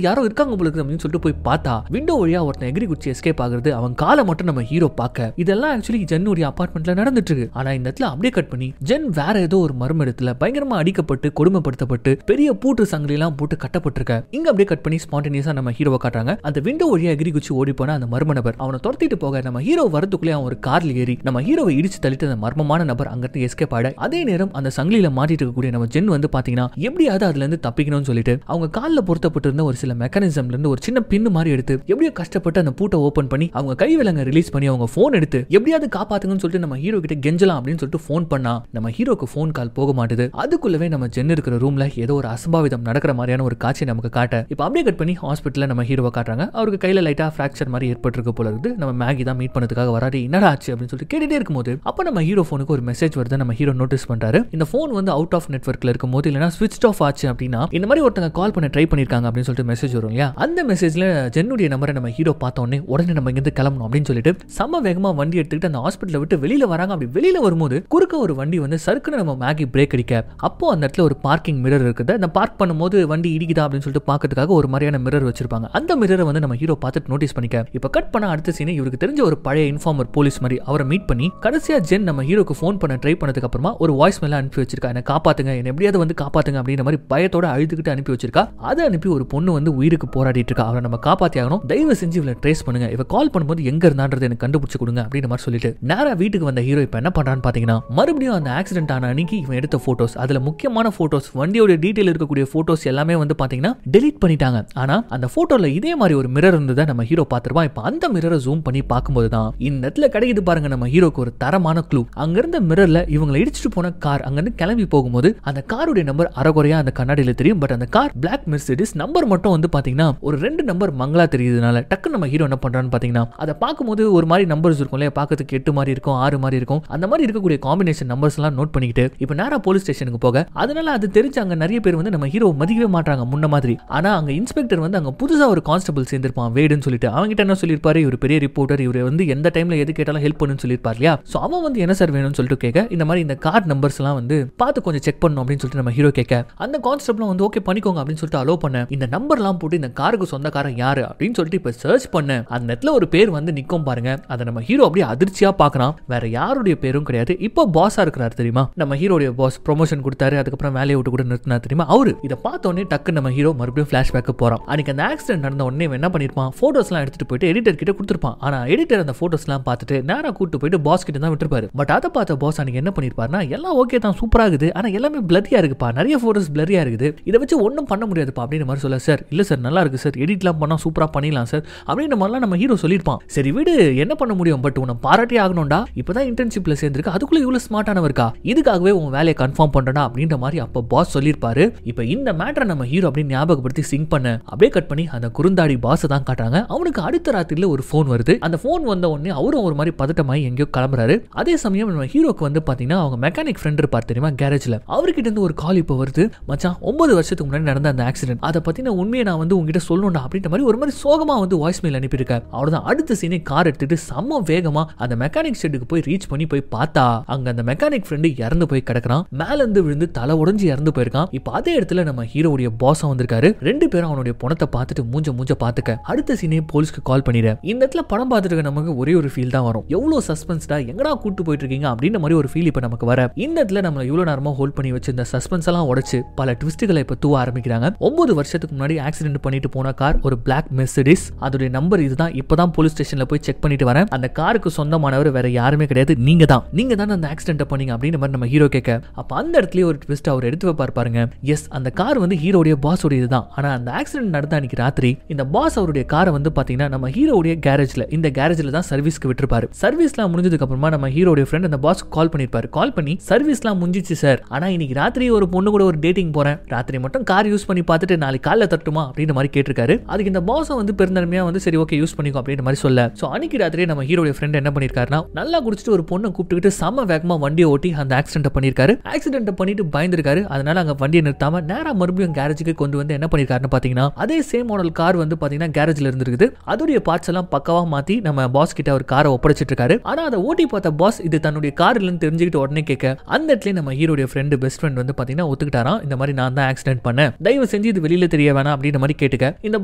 யாரோ இருக்காங்க போல இருக்கு அப்படின்னு சொல்லிட்டு போய் பார்த்தா விண்டோ வழியா ஒருத்தன் எகிரி குச்சி எஸ்கேப் ஆகுறது, அவன் காலை மட்டும் நம்ம ஹீரோ பார்க்க, இதெல்லாம் ஆக்சுவலி ஜென்னுடைய அபார்ட்மெண்ட்ல நடந்துட்டு இருக்கு. ஆனா இந்த இடத்துல அப்படியே கட் பண்ணி ஜென் வேற ஏதோ ஒரு மர்ம இடத்துல பயங்கரமா அடிக்கப்பட்டு கொடுமைப்படுத்தப்பட்டு பெரிய பூட்டு சங்கிலி எல்லாம் போட்டு கட்டப்பட்டிருக்க. இங்க அப்படியே கட் பண்ணி ஸ்பான்டேனியஸா நம்ம ஹீரோவை காட்டுறாங்க. அந்த விண்டோ வழியா எகிரி குச்சி ஓடி போன அந்த மர்ம நபர் அவனை துரத்திட்டு போக நம்ம ஹீரோ வரதுக்குள்ளே அவன் ஒரு கார்ல ஏறி நம்ம ஹீரோவை இடிச்சு தள்ளிட்டு அந்த மர்மமான நபர் அங்கிருந்து எஸ்கேப் ஆட, அதே நேரம் அந்த சங்கிலியில மாட்டிட்டு இருக்கக்கூடிய நம்ம ஜென் வந்து பாத்தீங்கன்னா எப்படியாவது அதுல இருந்து தப்பிக்கணும்னு சொல்லிட்டு அவங்க கால்ல பொருத்தப்பட்டு இருந்த ஒரு சில மெக்கானிசம்ல இருந்து ஒரு சின்ன பின்னு மாதிரி எடுத்து எப்படியோ கஷ்டப்பட்டு அந்த பூட்டை ஓபன் பண்ணி அவங்க கை விலங்க ரிலீஸ் பண்ணி அவங்க போன் எடுத்து எப்படியாவது காப்பாத்துங்கன்னு சொல்லிட்டு நம்ம ஹீரோ கிட்ட கெஞ்சலாம் அப்படின்னு சொல்லிட்டு போன் பண்ணா நம்ம ஹீரோக்கு போன் கால் போக மாட்டுது. அதுக்குள்ளவே நம்ம ஜென் இருக்கிற ரூம்ல ஏதோ ஒரு அசம்பாவிதம் நடக்கிற மாதிரியான ஒரு காட்சி நமக்கு காட்ட, இப்ப அப்படியே கட் பண்ணி ஹாஸ்பிட்டல்ல நம்ம ஹீரோவை காட்டுறாங்க. அவருக்கு கையில லைட்டா பிராக்சர் மாதிரி ஏற்பட்டிருக்கு போல இருக்கு. நம்ம மேகி தான் மீட் பண்ணதுக்காக வராரு, என்னடா ஆச்சு அப்படின்னு சொல்லிட்டு கேட்டுட்டே இருக்கும்போது அப்ப நம்ம ஹீரோ போனுக்கு ஒரு மெசேஜ் வருது. நம்ம ஹீரோ நோட்டீஸ் பண்றாரு, இந்த போன் வந்து அவுட் ஆஃப் நெட்வொர்க்ல இருக்கும்போது இல்லனா ஸ்விட்ச் ஆஃப் ஆச்சு அப்படின்னா இந்த மாதிரி ஒருத்தங்க கால் பண்ண ட்ரை பண்ணிருக்காங்க அப்படின்னு சொல்லிட்டு மெசேஜ் வரும் இல்லையா. அந்த மெசேஜ்ல ஜென்னுடைய நம்பரை நம்ம ஹீரோ பார்த்தோன்னே உடனே நம்ம இங்கிருந்து கிளம்பணும் அப்படின்னு சொல்லிட்டு செம வேகமா வண்டி எடுத்துக்கிட்டு அந்த ஹாஸ்பிட்டலை விட்டு வெளியில வராங்க. அப்படி வெளியில வரும்போது குறுக்க ஒரு வண்டி வந்து சறுக்குன்னு நம்ம மேகி பிரேக் அடிக்க, அப்போ அந்த இடத்துல ஒரு பார்க்கிங் மிரர் இருக்குது. அந்த பார்க் பண்ணும்போது வண்டி இடிக்குதா அப்படின்னு சொல்லிட்டு பார்க்கிறதுக்காக ஒரு மாதிரியான மிரர் வச்சிருப்பாங்க. அந்த மிரரை வந்து நம்ம ஹீரோ பார்த்துட்டு நோட்டீஸ் பண்ணிக்க, இப்ப கட் பண்ண அடுத்த சீன் இவருக்கு தெரிஞ்ச ஒரு பழைய இன்ஃபார்மர் போலீஸ் மாதிரி அவரை மீட் பண்ணி கடைசியா ஜென் நம்ம ஹீரோக்கு ஃபோன் பண்ண ட்ரை பண்ணதுக்கு அப்புறமா ஒரு வாய்ஸ் மெயில் அனுப்பி வச்சிருக்கா, என்ன காப்பாத்துங்க, என்ன எப்படியாவது வந்து காப்பாத்துங்க அப்படின்ற மாதிரி பயத்தோட அழுதுகிட்டு அனுப்பி வச்சிருக்கா. அதை அனுப்பி ஒரு பொண்ணு வந்து உயிருக்கு போராடிட்டு இருக்கா, அவரை நம்ம காப்பாத்தி ஆகணும், தயவு செஞ்சு இவளை ட்ரேஸ் பண்ணுங்க, இவ கால் பண்ணும்போது எங்க இருந்தான்றது எனக்கு கண்டுபிடிச்சு கொடுங்க அப்படின்ற மாதிரி சொல்லிட்டு நேரா வீட்டுக்கு வந்த ஹீரோ இப்ப என்ன பண்றான்னு பாத்தீங்கன்னா, மறுபடியும் அந்த ஆக்சிடென்ட் ஆன அன்னைக்கு இவன் எடுத்த போட்டோஸ், அதுல முக்கியமான போட்டோஸ், வண்டியோட டீடைல் இருக்கக்கூடிய போட்டோஸ் எல்லாமே வந்து பாத்தீங்கன்னா டெலீட் பண்ணிட்டாங்க. ஆனா அந்த போட்டோல இதே மாதிரி ஒரு மிரர் இருந்ததை நம்ம ஹீரோ பாத்துருவான். இப்ப அந்த மிரரை ஜூம் பண்ணி பார்க்கும்போது தான் இந்த இடத்துல கிடைக்குது பாருங்க நம்ம ஹீரோக்கு ஒரு தரமான க்ளூ. அங்க இருந்த மிரர்ல இவங்களை இடிச்சிட்டு போன கார் அங்க இருந்து கிளம்பி போகும்போது அந்த காருடைய நம்பர் அரைகுறையா அந்த கண்ணாடியில தெரியும். பட் அந்த கார் பிளாக் மெர்சிடிஸ் நம்பர் மட்டும் வந்து பாத்தீங்கன்னா ஒரு 2 நம்பர் மங்களா தெரியுதுனால டக்கு நம்ம ஹீரோ என்ன பண்றான்னு பாத்தீங்கன்னா, அதை பார்க்கும்போது ஒரு மாதிரி நம்பர்ஸ் இருக்கும் இல்லையா, பார்க்கறதுக்கு 8 மாதிரி இருக்கும், 6 மாதிரி இருக்கும், அந்த மாதிரி இருக்கக்கூடிய காம்பினேஷன் நம்பர்ஸ் எல்லாம் நோட் பண்ணிக்கிட்டு இப்ப நேரா போலீஸ் ஸ்டேஷனுக்கு போக, அதனால அது தெரிஞ்சு அங்க நிறைய பேர் வந்து நம்ம ஹீரோ மதிக்கவே மாட்டாங்க முன்ன மாதிரி. ஆனா அங்க இன்ஸ்பெக்டர் வந்து அங்க புதுசா ஒரு கான்ஸ்டபிள் சேர்ந்திருப்பான் வேடுன்னு சொல்லிட்டு, அவங்க கிட்ட என்ன சொல்லிருப்பாரு, இவர் பெரிய ரிப்போர்ட்டர், இவர் வந்து எந்த டைம்ல எது கேட்டாலும் ஹெல்ப் பண்ணுன்னு சொல்லிருப்பாரு இல்லையா. சோ அவன் வந்து என்ன சார் வேணும்னு சொல்லிட்டு கேட்க, இந்த மாதிரி இந்த கார்டு நம்பர்ஸ் எல்லாம் வந்து பார்த்து கொஞ்சம் செக் பண்ணணும் அப்படின்னு சொல்லிட்டு நம்ம ஹீரோ கேட்க, அந்த கான்ஸ்டபிளும் வந்து ஓகே பண்ணிக்கோங்க அப்படின்னு சொல்லிட்டு அலோ பண்ண, இந்த நம்பர் எல்லாம் போட்டு இந்த காருக்கு சொந்தக்காரன் யாரு அப்படின்னு சொல்லிட்டு இப்ப சர்ச் பண்ண, அந்த இடத்துல ஒரு பேர் வந்து நிக்கும் பாருங்க. அதை நம்ம ஹீரோ அப்படியே அதிர்ச்சியா பார்க்கறான். வேற யாருடைய பேரும் கிடையாது, இப்போ பாஸா இருக்கிறாரு தெரியுமா, நம்ம ஹீரோடைய பாஸ் ப்ரொமோஷன் கொடுத்தாரு, அதுக்கப்புறம் வேலையை விட்டு கூட நிறுத்தினா தெரியுமா அவரு. இதை பார்த்த உடனே டக்கு நம்ம ஹீரோ மறுபடியும் பிளாஷ்பேக் போறான். அன்னைக்கு அந்த ஆக்சிடென்ட் நடந்த உடனே என்ன பண்ணிருப்பான், போட்டோஸ் எல்லாம் எடுத்துட்டு போயிட்டு எடிட்டர் கிட்ட கொடுத்துருப்பான். ஆனா எடிட்டர் அந்த போட்டோஸ் எல்லாம் பார்த்துட்டு நேரா கூட்டு போயிட்டு பாஸ் கிட்ட தான் விட்டுருப்பாரு. பட் அதை பார்த்த பாஸ் அன்னைக்கு என்ன பண்ணிருப்பாருன்னா, எல்லாம் ஓகே தான், சூப்பரா இருக்குது, ஆனா எல்லாமே பிளரியா இருக்குப்பா, நிறைய போட்டோஸ் பிளரியா இருக்குது, இதை வச்சு ஒன்னும் பண்ண முடியாதுப்பா அப்படின்னு மாதிரி சொல்ல, சார் இல்ல சார் நல்லா இருக்கு சார், எடிட்லாம் பண்ணா சூப்பரா பண்ணிடலாம் சார் அப்படின்ற மாதிரிலாம் நம்ம ஹீரோ சொல்லியிருப்பான். சரி விடு என்ன பண்ண முடியும், பட் உன்னை பாராட்டி ஆகணும்டா, இப்பதான் இன்டர்ன்ஷிப்ல சேர்ந்திருக்கு, அதுக்குள்ள இவ்வளவு ஸ்மார்ட்டானவர்க்கா, இதுக்காகவே உன் வேலையை கன்ஃபார்ம் பண்றா அப்படின்ற மாதிரி அப்ப பாஸ் சொல்லியிருப்பாரு. இப்ப இந்த மேட்டரை நம்ம ஹீரோ அப்படின்னு ஞாபகப்படுத்தி சிங்க் பண்ண அப்படியே கட் பண்ணி அந்த குறுந்தாடி பாஸ் தான் காட்டுறாங்க. அவனுக்கு அடுத்த ராத்திரில ஒரு போன் வருது. அந்த போன் வந்த உடனே அவரும் ஒரு மாதிரி பதட்டமாயி எங்கேயோ கிளம்புறாரு. அதே சமயம் நம்ம ஹீரோக்கு வந்து பாத்தீங்கன்னா அவங்க மெக்கானிக் ஃப்ரெண்ட் இருப்பார் தெரியுமா கேரேஜ்ல, அவர்கிட்ட இருந்து ஒரு கால் இப்ப வருது. மச்சான் 9 வருஷத்துக்கு முன்னாடி நடந்த அந்த ஆக்சிடென்ட், அதை பத்தின உண்மையை நான் வந்து உங்ககிட்ட சொல்லணும்டா அப்படின்ற மாதிரி ஒரு மாதிரி சோகமா வந்து வாய்ஸ் மெயில் அனுப்பியிருக்காரு. அவ்வளவுதான், அடுத்த சீனே கார் எடுத்துட்டு செம்ம வேகமா அந்த மெக்கானிக் ஷெட்டுக்கு போய் ரீச் பண்ணி போய் பார்த்தா அங்க அந்த மெக்கானிக் ஃப்ரெண்டு இறந்து போய் கிடக்குறான். மேல இருந்து விழுந்து தலை உடைஞ்சு இறந்து போயிருக்கான். இப்ப அதே இடத்துல நம்ம ஹீரோவுடைய பாஸா வந்திருக்காரு. ரெண்டு பேரும் அவனுடைய பணத்தை பார்த்துட்டு மூஞ்ச பாத்துக்க அடுத்த சீனே போலீஸ்க்கு கால் பண்ணிடுற. இந்த இடத்துல படம் பார்த்துட்டு நமக்கு ஒரே ஒரு ஃபீல் தான் வரும், எவ்வளவு சஸ்பென்ஸ்டா எங்கடா கூட்டு போயிட்டு இருக்கீங்க அப்படின்ற மாதிரி ஒரு ஃபீல் இப்ப நமக்கு வர. இந்த இடத்துல நம்ம இவ்வளவு நேரமா ஹோல்ட் பண்ணி வச்சு இந்த சஸ்பென்ஸ் எல்லாம் உடைச்சு பல ட்விஸ்ட்களை இப்ப தூவ ஆரம்பிக்கிறாங்க. 9 வருஷத்துக்கு முன்னாடி ஆக்சிடென்ட் பண்ணிட்டு போன கார் ஒரு பிளாக் மெர்சிடிஸ், அதோட நம்பர் இதுதான். இப்பதான் போலீஸ் ஸ்டேஷன்ல போய் செக் பண்ணிட்டு வரேன். அந்த காருக்கு சொந்தமானவர் வேற யாருமே கிடையாது, நீங்க தான் அந்த ஆக்சிடென்ட் பண்ணீங்க அப்படின்ற மாதிரி நம்ம ஹீரோ கேட்க, அப்ப அந்த இடத்துல ஒரு ட்விஸ்ட் அவர் எடுத்து வைப்பார் பாருங்க. எஸ், அந்த கார் வந்து ஹீரோடைய பாஸோட இதுதான். ஆனா அந்த ஆக்சிடென்ட் நடந்த அன்னைக்கு ராத்திரி இந்த பாஸ் அவருடைய காரை வந்து பாத்தீங்கன்னா நம்ம ஹீரோடைய கேரேஜ்ல, இந்த கேரேஜ்ல தான் சர்வீஸ்க்கு விட்டுருப்பாரு. சர்வீஸ்லாம் முடிஞ்சதுக்கு அப்புறமா நம்ம ஹீரோடைய ஃப்ரெண்ட் அந்த பாஸ் கால் பண்ணிருப்பாரு. கால் பண்ணி சர்வீஸ்லாம் முடிஞ்சிச்சு சார், ஆனா இன்னைக்கு ராத்திரி ஒரு பொண்ணு கூட ஒரு டேட்டிங் போறேன், ராத்திரி மட்டும் கார் யூஸ் பண்ணி பார்த்துட்டு நாளைக்கு காலைல தட்டுமா அப்படின்ற மாதிரி கேட்டிருக்காரு. அதுக்கு இந்த பாஸ் வந்து பெருந்தன்மையா வந்து சரி ஓகே யூஸ் பண்ணிக்கோ அப்படின்ற மாதிரி சொல்ல, சோ அன்னைக்கு ராத்திரி நம்ம ஹீரோடைய ஃப்ரெண்ட் என்ன பண்ணிருக்காருன்னா நல்லா குடிச்சிட்டு ஒரு பொண்ணை கூப்பிட்டுக்கிட்டு செம்ம வேகமா வண்டியை ஓட்டி அந்த ஆக்சிடென்ட் பண்ணிருக்காரு. ஆக்சிடென்ட் பண்ணிட்டு பயந்துருக்காரு. அதனால அங்க வண்டியை நிறுத்தாம நேரா மறுபடியும் கேரேஜுக்கு கொண்டு வந்து என்ன பண்ணிருக்காருன்னு பாத்தீங்கன்னா அதே சேம் மாடல் கார் வந்து பாத்தீங்கன்னா கேரேஜ்ல இருந்திருக்குது. அதோடைய பார்ட்ஸ் எல்லாம் பக்கவா மாத்தி நம்ம பாஸ் கிட்ட ஒரு காரை ஒப்படைச்சிட்டு இருக்காரு. ஆனா அதை ஓட்டி பார்த்த பாஸ் இது தன்னுடைய கார் இல்லன்னு தெரிஞ்சுக்கிட்டு உடனே கேட்க, அந்த இடத்துல நம்ம ஹீரோடைய ஃப்ரெண்ட் பெஸ்ட் ஃப்ரெண்ட் வந்து பாத்தீங்கன்னா ஒத்துக்கிட்டாராம், இந்த மாதிரி நான் தான் ஆக்சிடென்ட் பண்ணேன், தயவு செஞ்சு இது வெளியில தெரிய வேணாம் அப்படின்ற மாதிரி கேட்டுக்க இந்த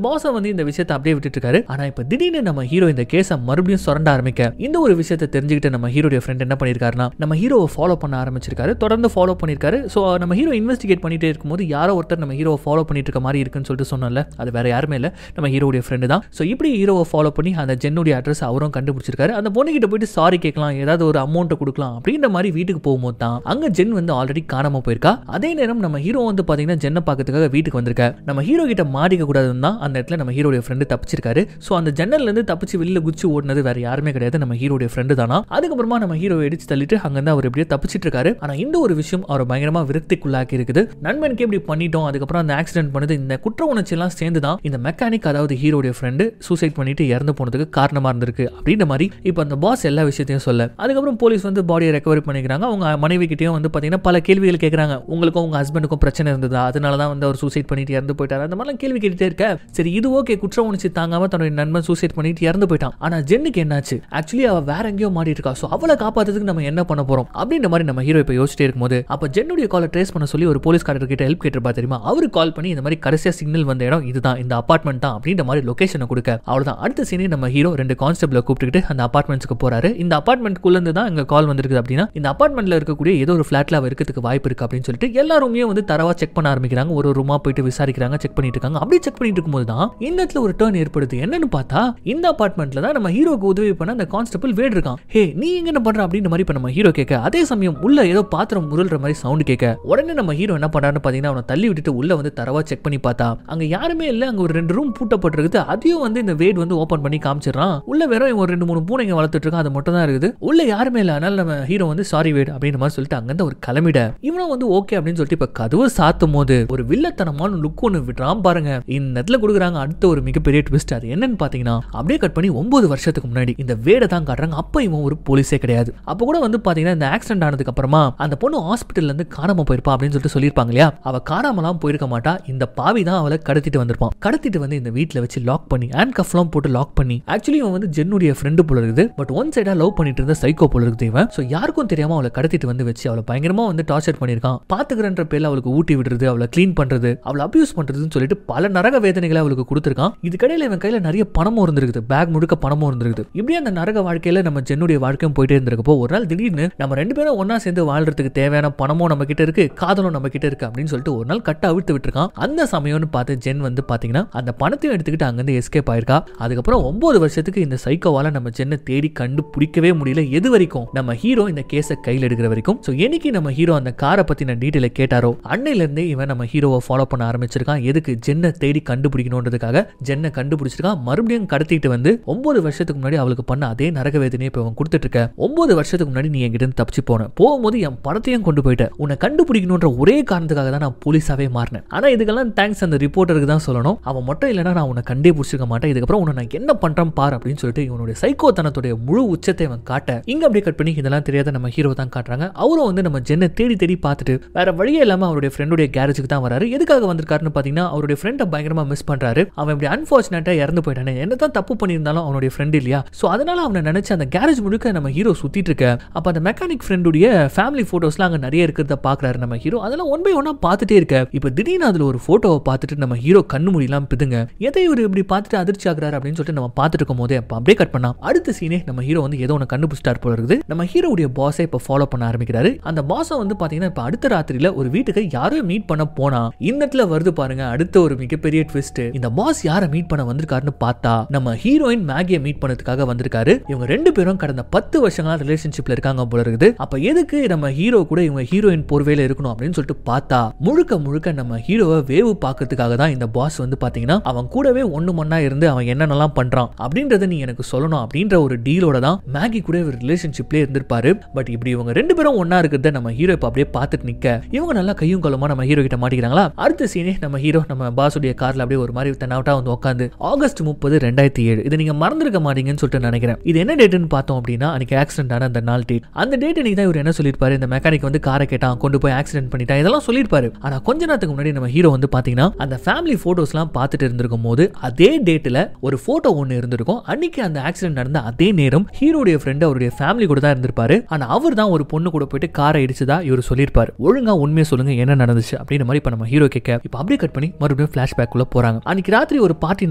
பாஸ் வந்து இந்த விஷயத்தை அப்படியே விட்டுட்டு இருக்காரு. ஆனா இப்ப திடீர்னு நம்ம ஹீரோ இந்த கேஸை மறுபடியும் சுரண்ட ஆரம்பிக்க இந்த ஒரு விஷயத்தை தெரிஞ்சுக்கிட்டு நம்ம ஹீரோடைய ஃப்ரெண்ட் என்ன பண்ணிருக்காருன்னா நம்ம ஹீரோவை ஃபாலோ பண்ண ஆரம்பிச்சிருக்காரு. தொடர்ந்து ஃபாலோ பண்ணிருக்காரு. சோ நம்ம ஹீரோ இன்வெஸ்டிகேட் பண்ணிட்டே இருக்கும்போது யாரோ ஒருத்தர் நம்ம ஹீரோவை ஃபாலோ பண்ணிட்டு இருக்க மாதிரி இருக்குன்னு சொல்லிட்டு சொன்னல, அது வேற யாருமே இல்ல, நம்ம ஹீரோடைய ஃப்ரெண்ட் தான். சோ இப்படி ஹீரோவை ஃபாலோ பண்ணி அந்த ஜென்னுடைய அட்ரஸ் அவரும் கண்டுபிடிச்சிருக்காரு. அந்த பொண்ணு கிட்ட போயிட்டு சாரி கேட்கலாம், ஏதாவது ஒரு அமௌண்ட் கொடுக்கலாம் அப்படின்ற மாதிரி வீட்டுக்கு போகும்போது தான் அங்க ஜென் வந்து ஆல்ரெடி காணாம போயிருக்கா. அதே நேரம் நம்ம ஹீரோ வந்து பாத்தீங்கன்னா ஜென்னை பார்க்கறதுக்காக வீட்டுக்கு வந்திருக்க. நம்ம ஹீரோ கிட்ட மாட்டிக்க கூடாதுன்னு தான் அந்த இடத்துல நம்ம ஹீரோடைய ஃப்ரெண்ட் தப்பிச்சிருக்காரு. சோ அந்த ஜன்னல்ல இருந்து தப்பிச்சு வெளியில குச்சி ஓடுனது வேற யாருமே கிடையாது, நம்ம ஹீரோடைய ஃப்ரெண்ட் தானா. அதுக்கப்புறமா நம்ம ஹீரோ இடிச்சு தள்ளிட்டு அங்க இருந்து அவர் எப்படியோ தப்பிச்சிட்டு இருக்காரு. ஆனா இந்த ஒரு விஷயம் அவர் பயங்கரமா விரக்திக்குள்ளாக்கி இருக்குது. நண்பனுக்கு எப்படி பண்ணிட்டோம், அதுக்கப்புறம் அந்த ஆக்சிடென்ட் பண்ணது இந்த குற்ற உணர்ச்சி எல்லாம் சேர்ந்து தான் இந்த மெக்கானிக் அதாவது ஹீரோடைய ஃப்ரெண்ட் சூசைட் பண்ணிட்டு இறந்து போனதுக்கு காரணமா இருந்திருக்கு அப்படின்ற மாதிரி இப்ப அந்த பாஸ் எல்லா விஷயத்தையும் சொல்ல, அதுக்கப்புறம் போலீஸ் வந்து பாடியை ரெக்கவரி பண்ணிக்கிறாங்க. அவங்க மனைவி கிட்டயும் வந்து பாத்தீங்கன்னா பல கேள்விகள் கேட்கறாங்க. உங்களுக்கும் உங்க ஹஸ்பண்டுக்கும் பிரச்சனை இருந்ததா, அதனாலதான் வந்து அவர் சூசைட் பண்ணிட்டு இறந்து போயிட்டாரு, அந்த மாதிரி கேள்வி கேட்டுட்டே இருக்க. சரி இது ஓகே, குற்ற உணர்ச்சி தாங்காம தன்னுடைய நண்பன் சூசைட் பண்ணிட்டு இறந்து போயிட்டான். ஆனா ஜென்னுக்கு என்னாச்சு, ஆக்சுவலி அவ வேற எங்கேயோ மாட்டிட்டு இருக்கா. சோ அவளை காப்பாத்துறதுக்கு நம்ம என்ன பண்ண போறோம் அப்படின்ற மாதிரி நம்ம ஹீரோ இப்ப யோசிச்சிட்டே இருக்கும்போது அப்ப ஜென்னுடைய காலை ட்ரேஸ் பண்ண சொல்லி ஒரு போலீஸ்காரர் கிட்ட ஹெல்ப் கேட்டிருப்பா தெரியுமா. அவரு கால் பண்ணி இந்த மாதிரி கடைசியா சிக்னல் வந்த இடம் இதுதான், இந்த அபார்ட்மெண்ட் தான் அப்படின்ற மாதிரி லொகேஷனை கொடுக்க, அவ்வளவுதான் அடுத்த சீனே நம்ம ஹீரோ 2 கான்ஸ்டபிளை கூப்பிட்டுக்கிட்டு அந்த அபார்ட்மெண்ட்ஸ்க்கு போறாரு. இந்த அபார்ட்மெண்ட்குள்ள இருந்து தான் இங்க கால் வந்திருக்கு அப்படின்னா இந்த அபார்ட்மெண்ட்ல இருக்கக்கூடிய ஏதோ ஒரு ஃபிளாட்ல அவ இருக்கிறதுக்கு வாய்ப்பு இருக்கு அப்படின்னு சொல்லிட்டு எல்லா ரூமையும் வந்து தரவா செக் பண்ண ஆரம்பிக்கிறாங்க. ஒரு ரூமா போயிட்டு விசாரிக்கிறாங்க, செக் பண்ணிட்டு இருக்காங்க. அப்படியே செக் பண்ணிட்டு இருக்கும்போது தான் இந்த இடத்துல ஒரு டர்ன் ஏற்படுது. என்னன்னு பார்த்தா இந்த அபார்ட்மெண்ட்ல தான் நம்ம ஹீரோக்கு உதவி பண்ண அந்த கான்ஸ்டபிள் வேட் இருக்கான். ஹே நீ எங்க என்ன பண்ற அப்படின்ற மாதிரி இப்ப நம்ம ஹீரோ கேட்க, அதே சமயம் உள்ள ஏதோ பாத்திரம் முருள்ற மாதிரி சவுண்ட் கேட்க, உடனே நம்ம ஹீரோ என்ன பண்றாருன்னு பாத்தீங்கன்னா அவனை தள்ளி விட்டுட்டு உள்ள வந்து தரவா செக் பண்ணி பார்த்தா அங்க யாருமே இல்ல. அங்க ஒரு 2 ரூம் பூட்டப்பட்டிருக்கு. அதையும் வந்து இந்த வேட் வந்து ஓபன் பண்ணி காமிச்சிடறான். உள்ள வெறும் ஒரு 2-3 பூனைங்க வளர்த்துட்டு இருக்கான், அது மட்டும் தான் இருக்குது. உள்ள யாருமே இல்ல. அதனால நம்ம ஹீரோ வந்து சாரி வேட் அப்படின்ற மாதிரி சொல்லிட்டு அங்கிருந்து ஒரு கிளம்பிட, இவனும் வந்து ஓகே அப்படின்னு சொல்லிட்டு இப்ப கதவு சாத்தும் போது ஒரு வில்லத்தனமான லுக் ஒன்னு விடுறான் பாருங்க. இந்த இடத்துல கொடுக்குறாங்க அடுத்த ஒரு மிகப்பெரிய ட்விஸ்ட். அது என்னன்னு பாத்தீங்கன்னா அப்படியே கட் பண்ணி 9 வருஷத்துக்கு முன்னாடி இந்த வேட தான் காட்டுறாங்க. அப்ப இவன் ஒரு போலீஸே கிடையாது. அப்ப கூட வந்து பாத்தீங்கன்னா இந்த ஆக்சிடென்ட் ஆனதுக்கு அப்புறமா அந்த பொண்ணு ஹாஸ்பிட்டல்ல இருந்து காணாம போயிருப்பா அப்படின்னு சொல்லிட்டு சொல்லிருப்பாங்க இல்லையா. அவ காணாமலாம் போயிருக்க மாட்டா. இந்த பாவி தான் அவளை கடத்திட்டு வந்திருப்பான். கடத்திட்டு வந்து இந்த வீட்ல வச்சு லாக் பண்ணி ஹேண்ட் கஃப்லாம் போட்டு லாக் பண்ணி, ஆக்சுவலி இவன் வந்து ஜென்னுடைய ஃப்ரெண்டு போல இருக்குது. பட் ஒன் சைடா லவ் பண்ணிட்டு இருந்த சைக்கோ போல இருக்குது இவன். சோ யாருக்கும் தெரியாம அவளை கடத்திட்டு வந்து வச்சு அவளை பயங்கரமா வந்து டார்ச்சர் பண்ணிருக்கான். பாத்துக்கிறன்ற பேர்ல அவளுக்கு ஊட்டி விடுறது, அவளை கிளீன் பண்றது, அவளை அபியூஸ் பண்றதுன்னு சொல்லிட்டு பல நரக வேதனைகளை அவளுக்கு கொடுத்திருக்கான். இதுக்கடையில இவன் கையில நிறைய பணமும் இருந்திருக்குது, பேக் முழுக்க பணமும் இருந்திருக்குது. இப்படியே அந்த நரக வாழ்க்கையில நம்ம ஜென்னுடைய வாழ்க்கையும் போயிட்டே இருந்திருக்கப்போ ஒரு நாள் திடீர்னு நம்ம 2 பேரும் ஒன்னா சேர்ந்து வாழ்றதுக்கு தேவையான பணமும் நம்ம கிட்ட இருக்கு, காதலும் நம்ம கிட்ட இருக்கு அப்படின்னு சொல்லிட்டு ஒரு நாள் கட்ட அவிழ்த்து விட்டுருக்கான். அந்த சமயம்னு பார்த்து ஜென் வந்து பாத்தீங்கன்னா அந்த பணத்தையும் எடுத்துக்கிட்டு அங்கிருந்து எஸ்கேப் ஆயிருக்கா. அதுக்கப்புறம் 9 வருஷத்துக்கு இந்த சைக்கோவால நம்ம ஜென்னை தேடி கண்டுபிடிக்கவே முடியல. எது வரைக்கும் நம்ம ஹீரோ இந்த கேஸை கையில் எடுக்கிற வரைக்கும். சோ என்னைக்கு நம்ம ஹீரோ அந்த காரை பத்தின டீடைல கேட்டாரோ அன்னையில இருந்தே இவன் நம்ம ஹீரோவை ஃபாலோ பண்ண ஆரம்பிச்சிருக்கான். எதுக்கு, ஜென்னை தேடி கண்டுபிடிக்கணும்ன்றதுக்காக. ஜென்னை கண்டுபிடிச்சிருக்கான். மறுபடியும் கடத்திட்டு வந்து 9 வருஷத்துக்கு முன்னாடி அவளுக்கு பண்ண அதே நரக வேதனையை இப்ப அவன் கொடுத்துட்டு இருக்க. 9 வருஷத்துக்கு முன்னாடி நீ என்கிட்ட தப்பிச்சு போன, போகும்போது என் பணத்தையும் கொண்டு போயிட்ட, உன்னை கண்டுபிடிக்கணும்ன்ற ஒரே காரணத்துக்காக தான் நான் போலீஸாவே மாறினேன். ஆனா இதுக்கெல்லாம் தேங்க்ஸ் அந்த ரிப்போர்ட்டருக்கு தான் சொல்லணும். அவன் மட்டும் இல்லைன்னா நான் உன்னை கண்டே பிடிச்சிருக்க மாட்டேன், இதுக்கப்புறம் உன்னை நான் என்ன பண்றேன் பார் அப்படின்னு சொல்லிட்டு இவனுடைய சைக்கோத்தனத்துடைய முழு உச்சத்தை இவன் காட்ட இங்க அப்படியே கட் பண்ணி இதெல்லாம் தெரியாத நம்ம ஹீரோ தான் காட்டுறாங்க. அவரும் வந்து நம்ம ஜென்னை தேடி தேடி பார்த்துட்டு வேற வழியே இல்லாம அவருடைய ஃப்ரெண்டுடைய கேரேஜுக்கு தான் வராரு. எதுக்காக வந்திருக்காருன்னு பாத்தீங்கன்னா அவருடைய ஃப்ரெண்டை பயங்கரமா மிஸ் பண்றாரு. அவன் இப்படி அன்பார்ச்சுனேட்டா இறந்து போயிட்டானே, என்னதான் தப்பு பண்ணியிருந்தாலும் அவனுடைய ஃப்ரெண்ட் இல்லையா, சோ அதனால அவனை நினைச்சு அந்த கேரேஜ் முழுக்க நம்ம ஹீரோ சுத்திட்டு இருக்க அப்ப அந்த மெக்கானிக் ஃப்ரெண்டுடைய ஃபேமிலி போட்டோஸ்லாம் அங்க நிறைய இருக்கிறத பாக்குறாரு நம்ம ஹீரோ. அதெல்லாம் ஒன் பை ஒன்னா பார்த்துட்டே இருக்க இப்ப திடீர்னு அதுல ஒரு போட்டோவை பார்த்துட்டு நம்ம ஹீரோ கண்ணு முடியலாம் பிதுங்க. எதை இவர் இப்படி பார்த்துட்டு அதிர்ச்சி ஆகுறாரு அப்படின்னு சொல்லிட்டு நம்ம பார்த்துட்டு இருக்கும் போதே அப்ப அப்படியே கட் பண்ணா அடுத்த சீனே நம்ம ஹீரோ வந்து ஏதோ ஒன்று கண்டுபிடிச்சிட்டார் போல இருக்குது. நம்ம ஹீரோடைய பாஸை இப்ப ஃபாலோ பண்ண ஆரம்பிக்கிறாரு. அந்த பாஸை வந்து பாத்தீங்கன்னா இப்ப அடுத்த ராத்திரியில ஒரு வீட்டுக்கு யாரோ மீட் பண்ண போனா இந்த இடத்துல வருது பாருங்க அடுத்த ஒரு மிகப்பெரிய ட்விஸ்ட். இந்த பாஸ் யாரை மீட் பண்ண வந்திருக்காருன்னு பார்த்தா நம்ம ஹீரோயின் மேகியை மீட் பண்ணதுக்காக வந்திருக்காரு. இவங்க ரெண்டு பேரும் கடந்த 10 வருஷங்களா ரிலேஷன்ஷிப்ல இருக்காங்க போல இருக்குது. அப்ப எதுக்கு நம்ம ஹீரோ கூட இவங்க ஹீரோயின் போர்வையில இருக்கணும் அப்படின்னு சொல்லிட்டு பார்த்தா முழுக்க முழுக்க நம்ம ஹீரோவை வேவு பார்க்கறதுக்காக தான் இந்த பாஸ் வந்து பாத்தீங்கன்னா அவன் கூடவே ஒண்ணு மண்ணா இருந்து அவன் என்னென்னலாம் பண்றான் அப்படின்றத நீ எனக்கு சொல்லணும் அப்படின்ற ஒரு டீலோட தான் மேகி கூட ஒரு ரிலேஷன்ஷிப்ல இருந்திருப்பாரு. பட் இப்படி இவங்க ரெண்டு பேரும் ஒன்னா இருக்கிறத நம்ம ஹீரோ இப்ப அப்படியே பார்த்துட்டு நிக்க இவங்க நல்லா கையும் கலமா நம்ம ஹீரோ கிட்ட மாட்டிக்கிறாங்களா. அடுத்த சீனே நம்ம ஹீரோ நம்ம பாஸுடைய கார்ல அப்படியே ஒரு மாதிரி தன்னாவட்டா வந்து உட்காந்து ஆகஸ்ட் 30, 2007 இது நீங்க மறந்துருக்க மாட்டீங்கன்னு சொல்லிட்டு நினைக்கிறேன். இது என்ன டேட்னு பார்த்தோம் அப்படின்னா அன்னைக்கு ஆக்சிடென்ட் ஆன அந்த நாள் டேட். அந்த டேட் நீ தான் இவர் என்ன சொல்லிருப்பாரு, இந்த மெக்கானிக் வந்து காரை கேட்டான் கொண்டு போய் ஆக்சிடென்ட் பண்ணிட்டான் இதெல்லாம் சொல்லிருப்பாரு. ஆனா கொஞ்ச நேரத்துக்கு முன்னாடி நம்ம ஹீரோ வந்து பாத்தீங்கன்னா அந்த ஃபேமிலி போட்டோஸ்லாம் பார்த்துட்டு இருந்திருக்கும் போது அதே டேட்ல ஒரு போட்டோ ஒன்னு இருந்திருக்கும். அன்னைக்கு அந்த ஆக்சிடென்ட் நடந்த அதே நேரம் ஹீரோடைய ஃப்ரெண்ட் அவருடைய ஃபேமிலி கூட தான் இருந்திருப்பாரு. ஆனா அவர் தான் ஒரு பொண்ணு கூட போயிட்டு காரை இடிச்சதா இவர் சொல்லிருப்பாரு. ஒழுங்கா உண்மையை சொல்லுங்க என்ன நடந்துச்சு அப்படின்ற மாதிரி இப்ப நம்ம ஹீரோ கேட்க இப்ப அப்படியே கட் பண்ணி மறுபடியும் பிளாஷ்பேக் உள்ள போறாங்க. அன்னைக்கு ராத்திரி ஒரு பார்ட்டி